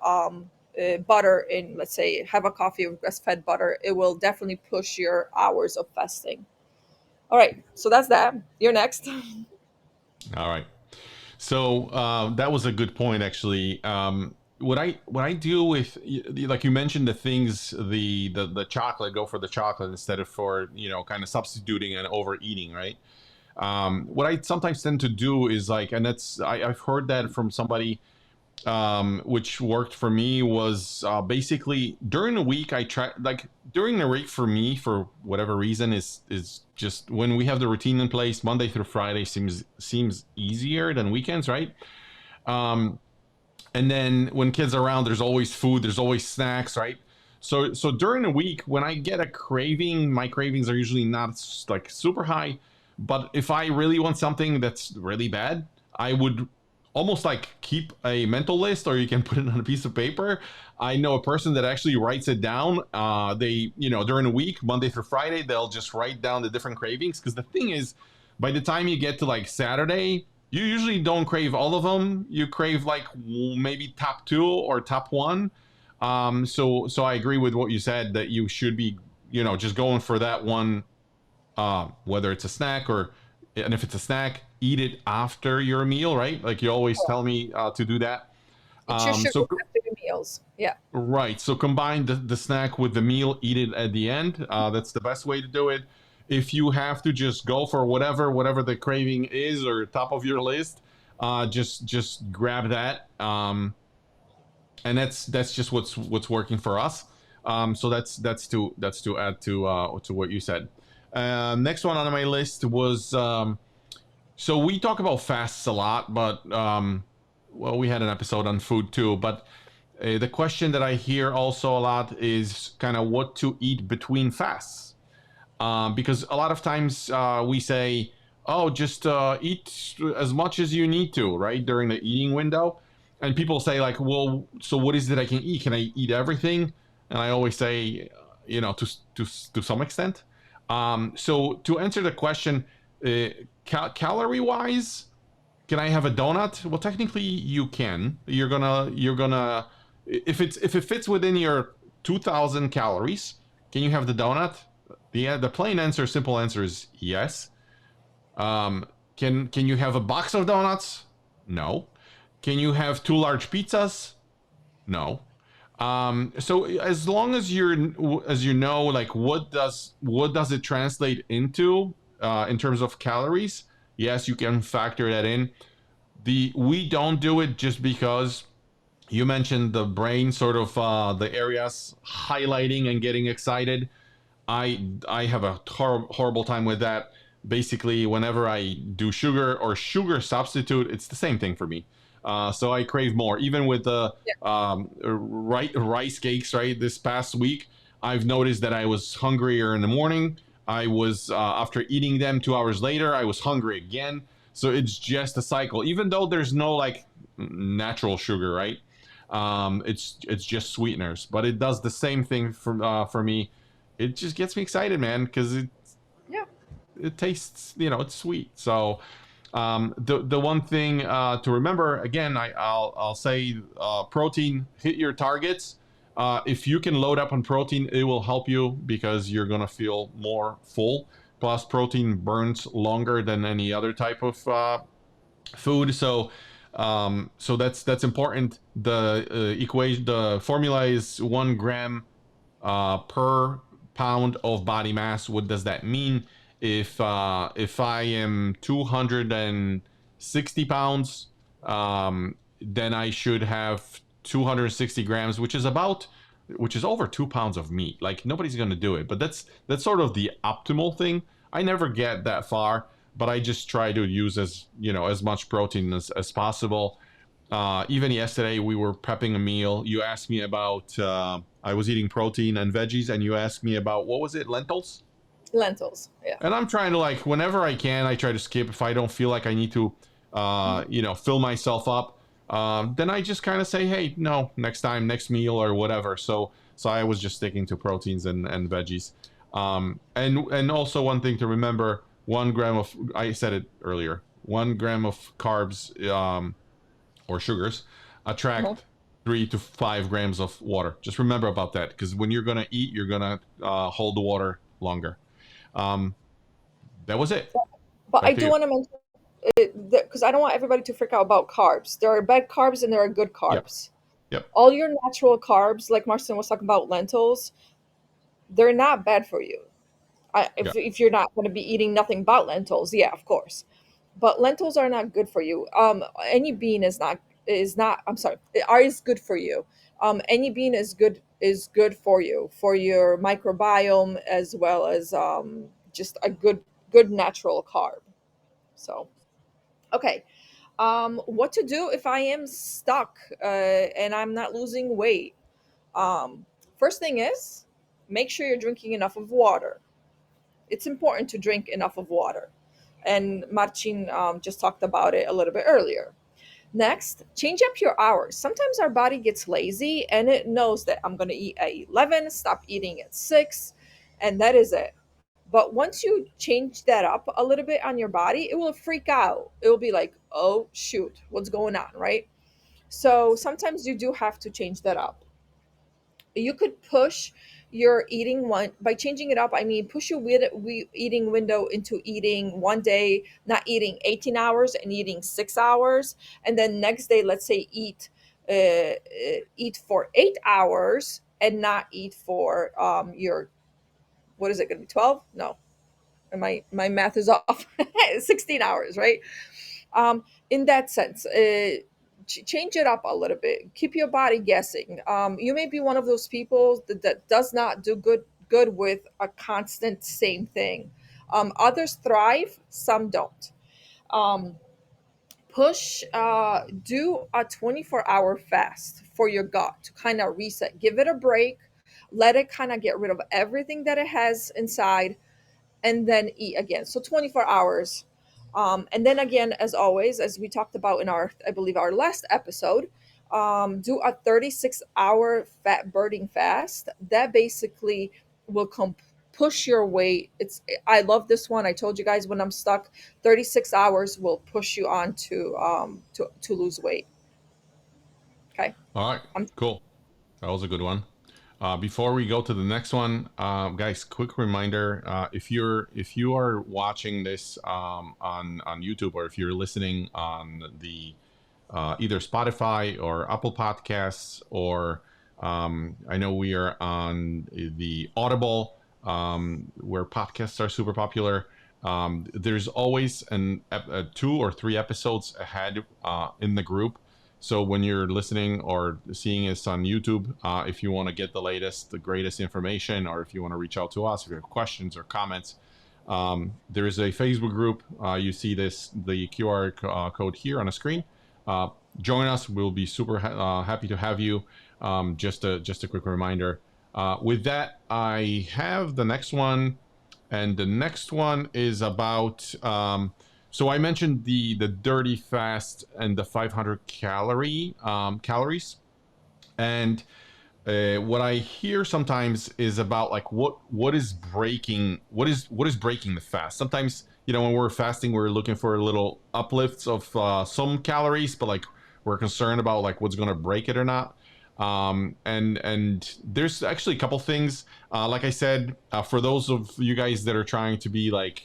[SPEAKER 2] butter. In, let's say, have a coffee with grass-fed butter. It will definitely push your hours of fasting. All right, so that's that. You're next.
[SPEAKER 1] All right. So that was a good point, actually. What I do with, like you mentioned, the things, the chocolate, go for the chocolate instead of for, kind of substituting and overeating, right? What I sometimes tend to do is like, and I've heard that from somebody, which worked for me, was basically during the week I try, like during the week for me, for whatever reason, is just when we have the routine in place. Monday through Friday seems easier than weekends, right? Um, and then when kids are around, there's always food, there's always snacks, right? So during the week when I get a craving, my cravings are usually not like super high, but if I really want something that's really bad, I would almost like keep a mental list, or you can put it on a piece of paper. I know a person that actually writes it down. They, during the week, Monday through Friday, they'll just write down the different cravings, because the thing is, by the time you get to like Saturday, you usually don't crave all of them. You crave like maybe top two or top one. So I agree with what you said, that you should be, just going for that one, whether it's a snack, and if it's a snack, eat it after your meal, right? Like you always tell me to do that.
[SPEAKER 2] It's your sugar
[SPEAKER 1] So
[SPEAKER 2] after your meals. Yeah.
[SPEAKER 1] right, so combine the snack with the meal, eat it at the end. That's the best way to do it. If you have to just go for whatever the craving is, or top of your list, just grab that. And that's just what's working for us. So that's to add to what you said. Next one on my list was, so we talk about fasts a lot, but well, we had an episode on food too. But the question that I hear also a lot is kind of what to eat between fasts, because a lot of times we say, "Oh, just eat as much as you need to," right, during the eating window, and people say like, "Well, so what is it I can eat? Can I eat everything?" And I always say, to some extent. So to answer the question, calorie wise, can I have a donut? Well, technically you can. You're gonna if it fits within your 2,000 calories, can you have the donut? The plain answer, simple answer is yes. Um, can you have a box of donuts? No. Can you have two large pizzas? No. So as long as you know, like what does it translate into in terms of calories? Yes, you can factor that in. We don't do it just because you mentioned the brain, sort of the areas highlighting and getting excited. I have a horrible time with that. Basically, whenever I do sugar or sugar substitute, it's the same thing for me. So I crave more. Even with the
[SPEAKER 2] Yeah.
[SPEAKER 1] rice cakes, right? This past week, I've noticed that I was hungrier in the morning. I was after eating them 2 hours later, I was hungry again. So it's just a cycle. Even though there's no like natural sugar, right? It's just sweeteners, but it does the same thing for me. It just gets me excited, man, because
[SPEAKER 2] Yeah.
[SPEAKER 1] it tastes, it's sweet. So the one thing to remember again, I'll say protein, hit your targets. If you can load up on protein, it will help you because you're gonna feel more full. Plus, protein burns longer than any other type of food. So that's important. The equation, the formula is 1 gram per pound of body mass. What does that mean? If I am 260 pounds, then I should have 260 grams, which is over 2 pounds of meat. Like nobody's gonna do it, but that's sort of the optimal thing. I never get that far, but I just try to use as much protein as possible. Even yesterday, we were prepping a meal. You asked me about, I was eating protein and veggies, and you asked me about, what was it, lentils?
[SPEAKER 2] Lentils. Yeah.
[SPEAKER 1] And I'm trying to, like, whenever I can, I try to skip if I don't feel like I need to,
[SPEAKER 2] Mhm.
[SPEAKER 1] fill myself up. Then I just kind of say, hey, no, next time, next meal or whatever. So I was just sticking to proteins and veggies. And also one thing to remember: 1 gram of, I said it earlier, 1 gram of carbs or sugars
[SPEAKER 2] Mhm.
[SPEAKER 1] attract 3 to 5 grams of water. Just remember about that, because when you're gonna eat, you're gonna hold the water longer. Um, that was it.
[SPEAKER 2] But I
[SPEAKER 1] Back to
[SPEAKER 2] do
[SPEAKER 1] you.
[SPEAKER 2] want to mention it because I don't want everybody to freak out about carbs. There are bad carbs and there are good
[SPEAKER 1] Yep.
[SPEAKER 2] carbs.
[SPEAKER 1] Yep.
[SPEAKER 2] All your natural carbs, like Marcin was talking about lentils, they're not bad for you.
[SPEAKER 1] Yep.
[SPEAKER 2] If you're not going to be eating nothing but lentils, yeah, of course. But lentils are not good for you. Any bean is not. I'm sorry, is good for you. Any bean is good for you for your microbiome as well as just a good natural carb. So okay, what to do if I am stuck and I'm not losing weight? Um, First thing is make sure you're drinking enough of water. It's important to drink enough of water. And Marcin just talked about it a little bit earlier. Next, change up your hours. Sometimes our body gets lazy and it knows that I'm going to eat at 11, stop eating at 6, and that is it. But once you change that up a little bit on your body, it will freak out. It will be like, oh, shoot, what's going on, right? So sometimes you do have to change that up. You could push your eating one by changing it up. I mean, push your eating window into eating one day, not eating 18 hours and eating 6 hours, and then next day, let's say eat for 8 hours and not eat for your what is it going to be 12? No, my math is off. 16 hours, right? In that sense, change it up a little bit. Keep your body guessing. You may be one of those people that does not do good with a constant same thing. Others thrive, some don't. Um, do a 24-hour fast for your gut to kind of reset. Give it a break. Let it kind of get rid of everything that it has inside and then eat again. So 24 hours. And then again, as always, as we talked about in I believe, our last episode, do a 36-hour fat burning fast. That basically will push your weight. I love this one. I told you guys when I'm stuck, 36 hours will push you on to lose weight. Okay.
[SPEAKER 1] All right.
[SPEAKER 2] I'm
[SPEAKER 1] Cool. That was a good one. Before we go to the next one, guys, quick reminder: if you are watching this on YouTube, or if you're listening on the either Spotify or Apple Podcasts, or I know we are on the Audible, where podcasts are super popular. There's always two or three episodes ahead in the group. So when you're listening or seeing us on YouTube, if you want to get the latest, the greatest information, or if you want to reach out to us, if you have questions or comments, there is a Facebook group. You see the QR code here on the screen. Join us. We'll be super happy to have you. Just a quick reminder. With that, I have the next one, and the next one is about. So I mentioned the dirty fast and the 500 calories, and what I hear sometimes is about like what is breaking the fast. Sometimes when we're fasting, we're looking for a little uplifts of some calories, but like we're concerned about like what's going to break it or not. And there's actually a couple things. Like I said, for those of you guys that are trying to be like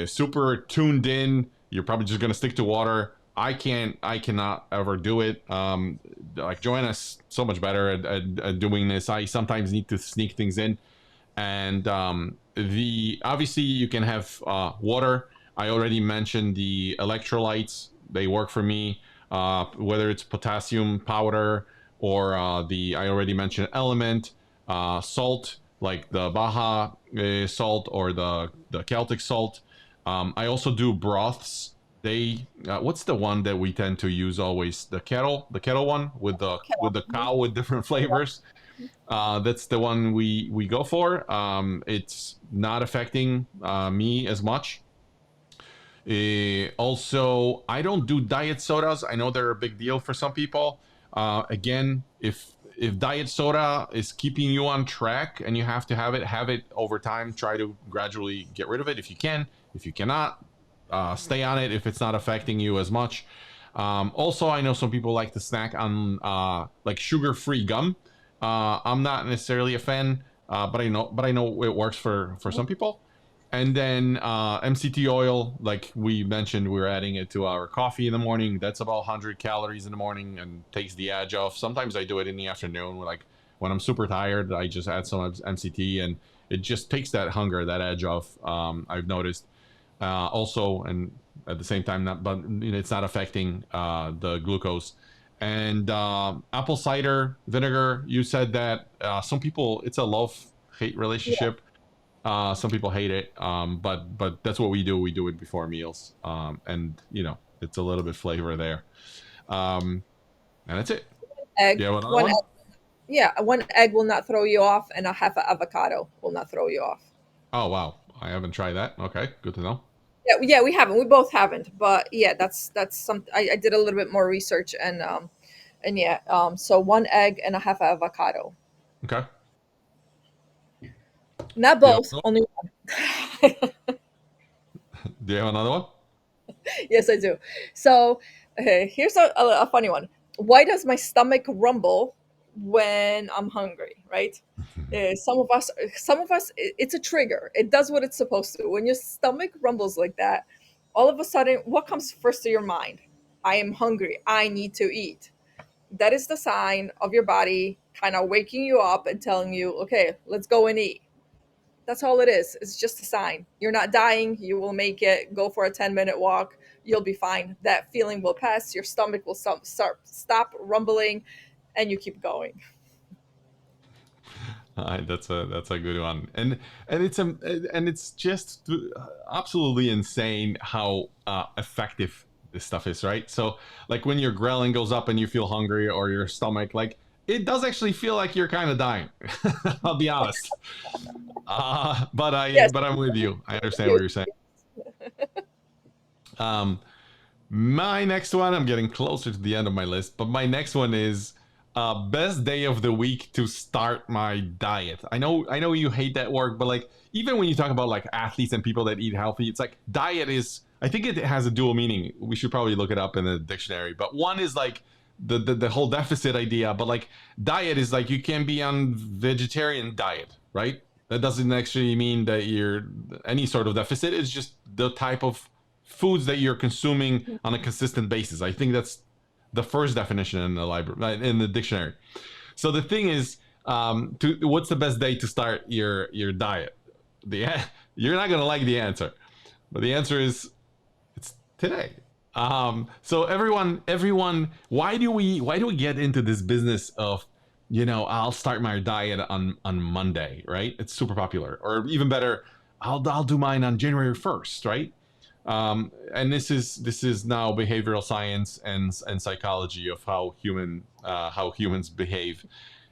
[SPEAKER 1] super tuned in, you're probably just gonna stick to water. I cannot ever do it. Like Joanna's so much better at doing this. I sometimes need to sneak things in, and the obviously you can have water. I already mentioned the electrolytes. They work for me. Whether it's potassium powder or the I already mentioned element, salt like the Baja salt or the Celtic salt. I also do broths. They what's the one that we tend to use always? The kettle one with the cow with different flavors. That's the one we go for. It's not affecting me as much. Also, I don't do diet sodas. I know they're a big deal for some people. Again, if diet soda is keeping you on track and you have to have it over time, try to gradually get rid of it if you can. If you cannot, stay on it if it's not affecting you as much. Also, I know some people like to snack on like sugar-free gum. I'm not necessarily a fan, but I know it works for some people. And then MCT oil, like we mentioned, we're adding it to our coffee in the morning. That's about 100 calories in the morning and takes the edge off. Sometimes I do it in the afternoon, like when I'm super tired, I just add some MCT, and it just takes that hunger, that edge off. I've noticed. Also, and at the same time, but it's not affecting the glucose. And apple cider vinegar, you said that some people, it's a love-hate
[SPEAKER 2] Yeah.
[SPEAKER 1] relationship. Some people hate it, but that's what we do. We do it before meals, and it's a little bit flavor there, and that's it. Do
[SPEAKER 2] Egg.
[SPEAKER 1] you have another
[SPEAKER 2] One
[SPEAKER 1] one?
[SPEAKER 2] egg. Yeah, one egg will not throw you off, and a half an avocado will not throw you off.
[SPEAKER 1] Oh wow, I haven't tried that. Okay, good to know.
[SPEAKER 2] Yeah, yeah, we haven't. We both haven't. But yeah, that's some. I did a little bit more research, and yeah, so one egg and a half avocado.
[SPEAKER 1] Okay.
[SPEAKER 2] Not
[SPEAKER 1] Do you have
[SPEAKER 2] both,
[SPEAKER 1] another
[SPEAKER 2] only one.
[SPEAKER 1] one? Do you have another one?
[SPEAKER 2] Yes, I do. So here's a funny one. Why does my stomach rumble when I'm hungry? Right? Some of us, it's a trigger. It does what it's supposed to. When your stomach rumbles like that, all of a sudden, what comes first to your mind? I am hungry. I need to eat. That is the sign of your body kind of waking you up and telling you, okay, let's go and eat. That's all it is. It's just a sign. You're not dying. You will make it. Go for a 10-minute walk. You'll be fine. That feeling will pass. Your stomach will stop rumbling, and you keep going.
[SPEAKER 1] That's a good one, and it's just absolutely insane how effective this stuff is, right? So like when your ghrelin goes up and you feel hungry, or your stomach, like it does actually feel like you're kind of dying. I'll be honest.
[SPEAKER 2] Yes.
[SPEAKER 1] But I'm with you. I understand
[SPEAKER 2] You.
[SPEAKER 1] what you're saying. Um, my next one, I'm getting closer to the end of my list, but my next one is best day of the week to start my diet. I know you hate that word, but like even when you talk about like athletes and people that eat healthy, it's like diet is. I think it has a dual meaning. We should probably look it up in the dictionary. But one is like the whole deficit idea, but like diet is like you can be on vegetarian diet, right? That doesn't actually mean that you're any sort of deficit. It's just the type of foods that you're consuming on a consistent basis. I think that's the first definition in the library, in the dictionary. So the thing is, what's the best day to start your diet? The You're not gonna like the answer, but the answer is it's today. So everyone, why do we get into this business of, I'll start my diet on Monday, right? It's super popular, or even better, I'll do mine on January 1st, right? And this is now behavioral science and psychology of how humans behave.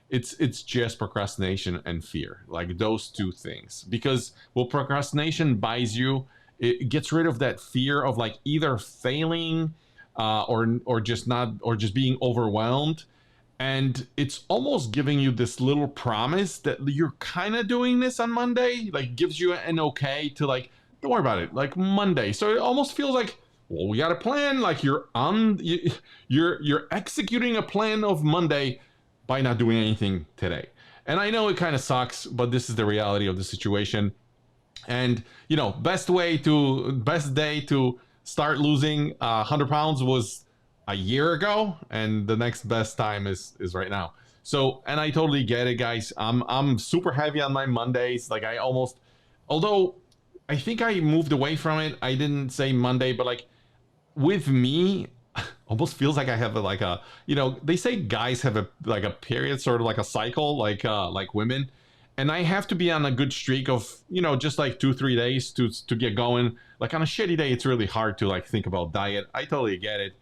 [SPEAKER 1] It's just procrastination and fear, like those two things. Because what procrastination buys you, it gets rid of that fear of like either failing, or just not, or just being overwhelmed. And it's almost giving you this little promise that you're kind of doing this on Monday, like gives you an okay to like, don't worry about it, like Monday. So it almost feels like, well, we got a plan, like you're executing a plan of Monday by not doing anything today. And I know it kind of sucks, but this is the reality of the situation. And best day to start losing 100 pounds was a year ago, and the next best time is right now. So, and I totally get it, guys. I'm super heavy on my Mondays. Like although I think I moved away from it. I didn't say Monday, but like with me, almost feels like I have they say guys have a period, sort of like a cycle, like women. And I have to be on a good streak of, just like 2-3 days to get going. Like on a shitty day, it's really hard to like think about diet. I totally get it.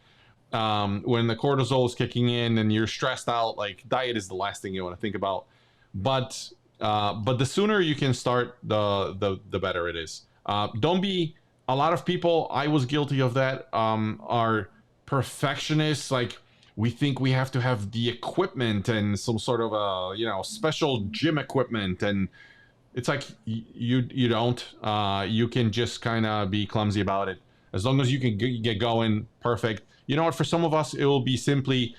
[SPEAKER 1] When the cortisol is kicking in and you're stressed out, like diet is the last thing you want to think about. But the sooner you can start, the better it is. Don't be. A lot of people, I was guilty of that, are perfectionists. Like we think we have to have the equipment and some sort of special gym equipment, and it's like you don't. You can just kind of be clumsy about it. As long as you can get going, perfect. You know what? For some of us, it will be simply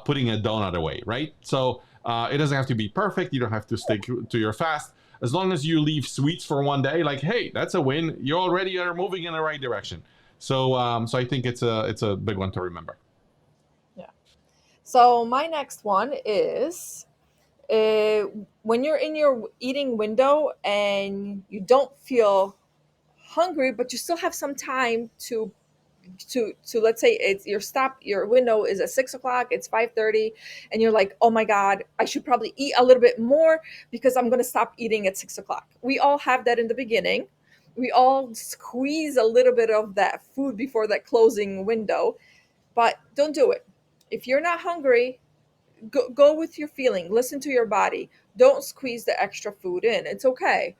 [SPEAKER 1] putting a donut away, right? So it doesn't have to be perfect. You don't have to stick to your fast. As long as you leave sweets for one day, like, hey, that's a win. You already are moving in the right direction. So I think it's a big one to remember.
[SPEAKER 2] Yeah. So my next one is, uh, when you're in your eating window and you don't feel hungry, but you still have some time to let's say your window is at 6 o'clock, it's 5:30, and you're like, oh my god, I should probably eat a little bit more because I'm going to stop eating at 6 o'clock. We all have that in the beginning. We all squeeze a little bit of that food before that closing window, but don't do it. If you're not hungry, go with your feeling, listen to your body. Don't squeeze the extra food in. It's okay.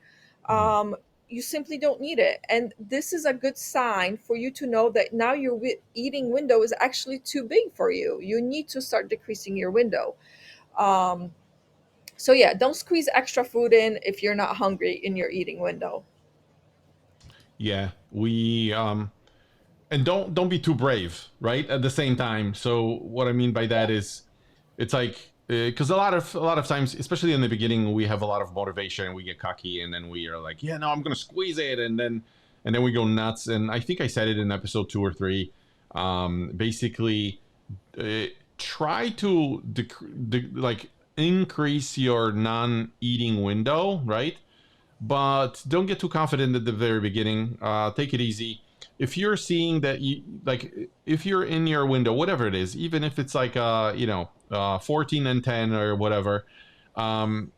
[SPEAKER 1] Mhm.
[SPEAKER 2] You simply don't need it, and this is a good sign for you to know that now your eating window is actually too big for you. You need to start decreasing your window. um, so yeah, don't squeeze extra food in if you're not hungry in your eating window.
[SPEAKER 1] Yeah, we and don't be too brave, right? At the same time. So what I mean by
[SPEAKER 2] Yeah.
[SPEAKER 1] that is, it's like because a lot of times, especially in the beginning, we have a lot of motivation, we get cocky, and then we are like, yeah, no, I'm gonna squeeze it, and then we go nuts. And I think I said it in episode 2 or 3. Basically, uh, try to like increase your non-eating window, right? But don't get too confident at the very beginning. Take it easy. If you're seeing that if you're in your window, whatever it is, even if it's like 14 and 10 or whatever, um,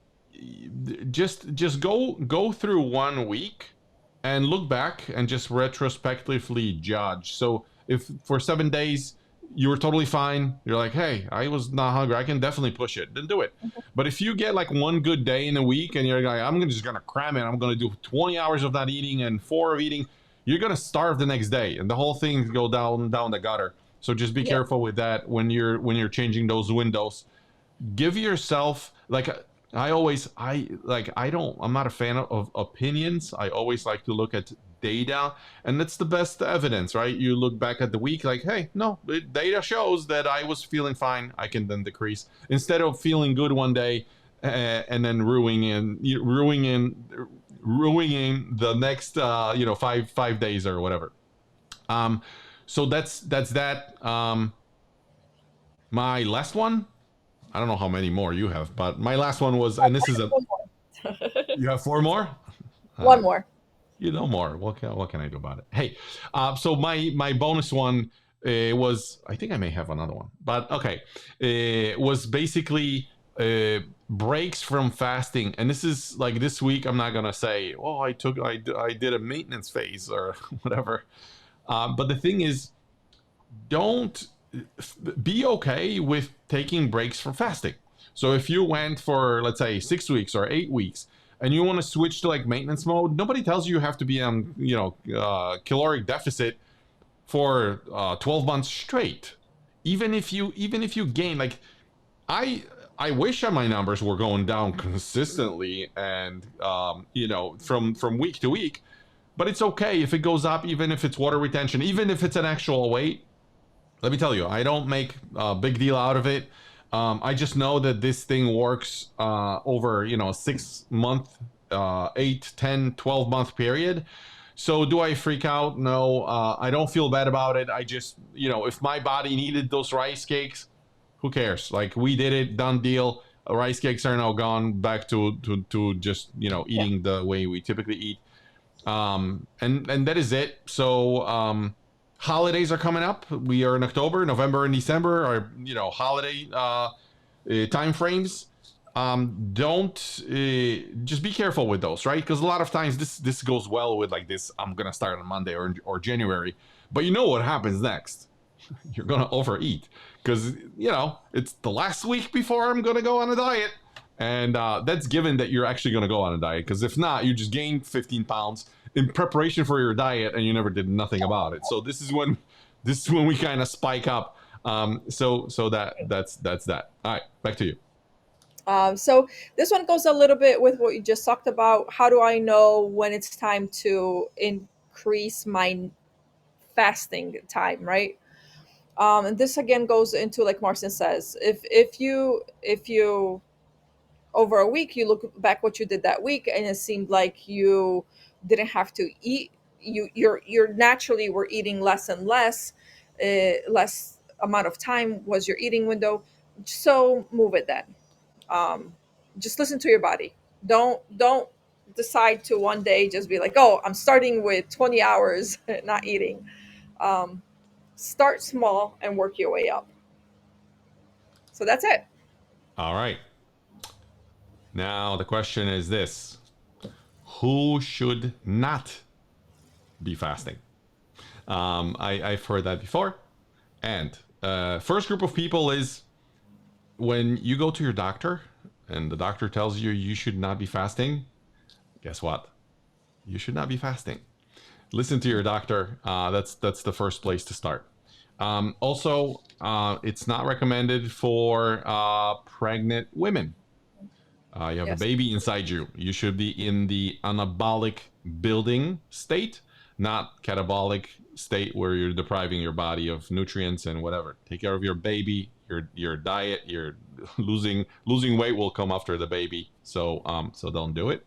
[SPEAKER 1] just go through 1 week and look back and just retrospectively judge. So if for 7 days you were totally fine, you're like, hey, I was not hungry, I can definitely push it, then do it. But if you get like one good day in a week and you're like, just gonna cram it, I'm gonna do 20 hours of not eating and 4 of eating, you're gonna starve the next day, and the whole thing go down the gutter. So just be
[SPEAKER 2] Yeah.
[SPEAKER 1] careful with that when you're changing those windows. Give yourself like I always I like I don't I'm not a fan of opinions. I always like to look at data, and that's the best evidence, right? You look back at the week, like, hey, no, data shows that I was feeling fine. I can then decrease instead of feeling good one day and then ruining the next 5 days or whatever. So that's that. My last one, I don't know how many more you have, but my last one was, and this is a,
[SPEAKER 2] One more.
[SPEAKER 1] you have four more.
[SPEAKER 2] One more.
[SPEAKER 1] You know more. What can I do about it? Hey, so my bonus one was, I think I may have another one, but okay, was basically breaks from fasting, and this is like this week. I'm not gonna say, oh, I did a maintenance phase or whatever, but the thing is, don't be okay with taking breaks from fasting. So if you went for, let's say, 6 weeks or 8 weeks, and you want to switch to like maintenance mode, nobody tells you have to be on caloric deficit for 12 months straight. Even if you gain, like, I wish my numbers were going down consistently and from week to week, but it's okay if it goes up, even if it's water retention, even if it's an actual weight. Let me tell you, I don't make a big deal out of it. I just know that this thing works over 6 month, 8, 10, 12 month period. So do I freak out? No, I don't feel bad about it. I just, if my body needed those rice cakes, who cares? Like, we did it, done deal. Rice cakes are now gone back to just eating the way we typically eat. And that is it. So holidays are coming up. We are in October, November, and December are holiday time frames. Don't just be careful with those, right? Because a lot of times this goes well with like this. I'm gonna start on Monday or January, but you know what happens next? You're gonna overeat because it's the last week before I'm gonna go on a diet, and that's given that you're actually gonna go on a diet. Because if not, you just gain 15 pounds in preparation for your diet, and you never did nothing about it. So this is when we kind of spike up. So that's that. All right, back to you.
[SPEAKER 2] So this one goes a little bit with what you just talked about. How do I know when it's time to increase my fasting time, right? And this again goes into, like Marcin says, if you over a week you look back what you did that week and it seemed like you didn't have to eat, you're naturally were eating less and less, less amount of time was your eating window. So move it then. Just listen to your body. Don't decide to one day just be like, oh, I'm starting with 20 hours not eating. um, Start small and work your way up. So that's it.
[SPEAKER 1] All right. Now the question is this: who should not be fasting? I've heard that before. And first group of people is when you go to your doctor and the doctor tells you you should not be fasting. Guess what? You should not be fasting. Listen to your doctor. That's the first place to start. Also, it's not recommended for pregnant women. You have a
[SPEAKER 2] Yes.
[SPEAKER 1] baby inside you. You should be in the anabolic building state, not catabolic state where you're depriving your body of nutrients and whatever. Take care of your baby, your diet. Your losing weight will come after the baby. So don't do it.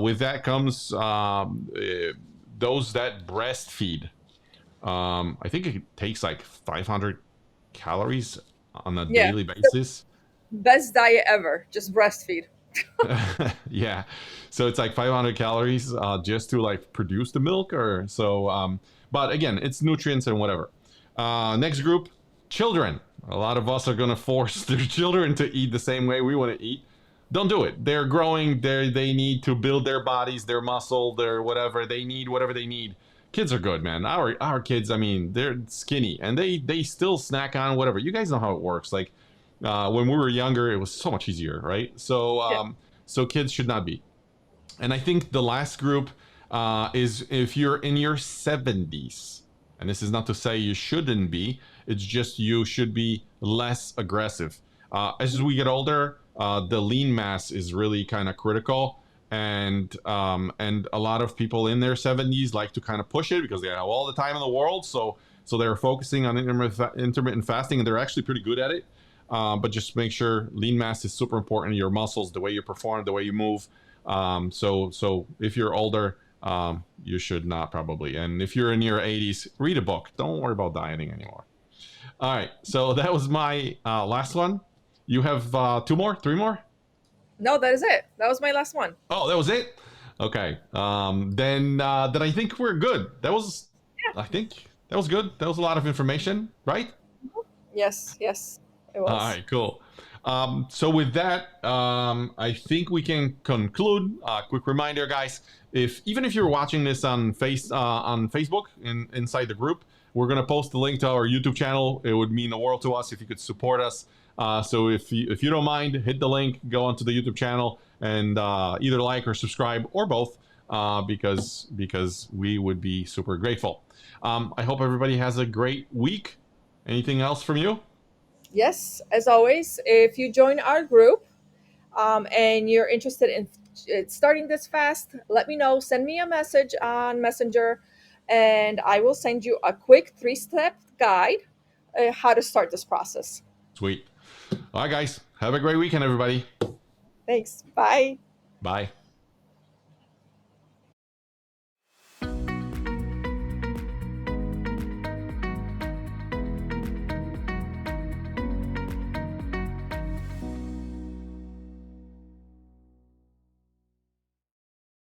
[SPEAKER 1] With that comes those that breastfeed. I think it takes like 500 calories on a
[SPEAKER 2] Yeah.
[SPEAKER 1] daily basis.
[SPEAKER 2] Best diet ever. Just breastfeed.
[SPEAKER 1] Yeah, so it's like 500 calories just to like produce the milk or so. But again, it's nutrients and whatever. Next group, children. A lot of us are going to force their children to eat the same way we want to eat. Don't do it. They're growing. They need to build their bodies, their muscle, their whatever they need, whatever they need. Kids are good, man. Our kids, I mean, they're skinny and they still snack on whatever. You guys know how it works. Like when we were younger, it was so much easier, right? So
[SPEAKER 2] Yeah.
[SPEAKER 1] so kids should not be. And I think the last group is if you're in your 70s. And this is not to say you shouldn't be. It's just you should be less aggressive. As we get older, the lean mass is really kind of critical. and a lot of people in their 70s like to kind of push it because they have all the time in the world. So they're focusing on intermittent fasting, and they're actually pretty good at it. But just make sure lean mass is super important. Your muscles, the way you perform, the way you move. So if you're older, you should not probably. And if you're in your 80s, read a book. Don't worry about dieting anymore. All right. So that was my last one. You have two more, three more?
[SPEAKER 2] No, that is it. That was my last one.
[SPEAKER 1] Oh, that was it. Okay. Then I think we're good. That was, I think that was good. That was a lot of information, right?
[SPEAKER 2] Yes, yes, it
[SPEAKER 1] All
[SPEAKER 2] was.
[SPEAKER 1] right, cool. So with that, I think we can conclude. Quick reminder, guys: if even if you're watching this on Facebook inside the group, we're gonna post the link to our YouTube channel. It would mean the world to us if you could support us. So if you don't mind, hit the link, go onto the YouTube channel, and either like or subscribe or both, because we would be super grateful. I hope everybody has a great week. Anything else from you?
[SPEAKER 2] Yes, as always, if you join our group and you're interested in starting this fast, let me know. Send me a message on Messenger, and I will send you a quick 3-step guide how to start this process.
[SPEAKER 1] Sweet. All right, guys. Have a great weekend, everybody.
[SPEAKER 2] Thanks. Bye.
[SPEAKER 1] Bye.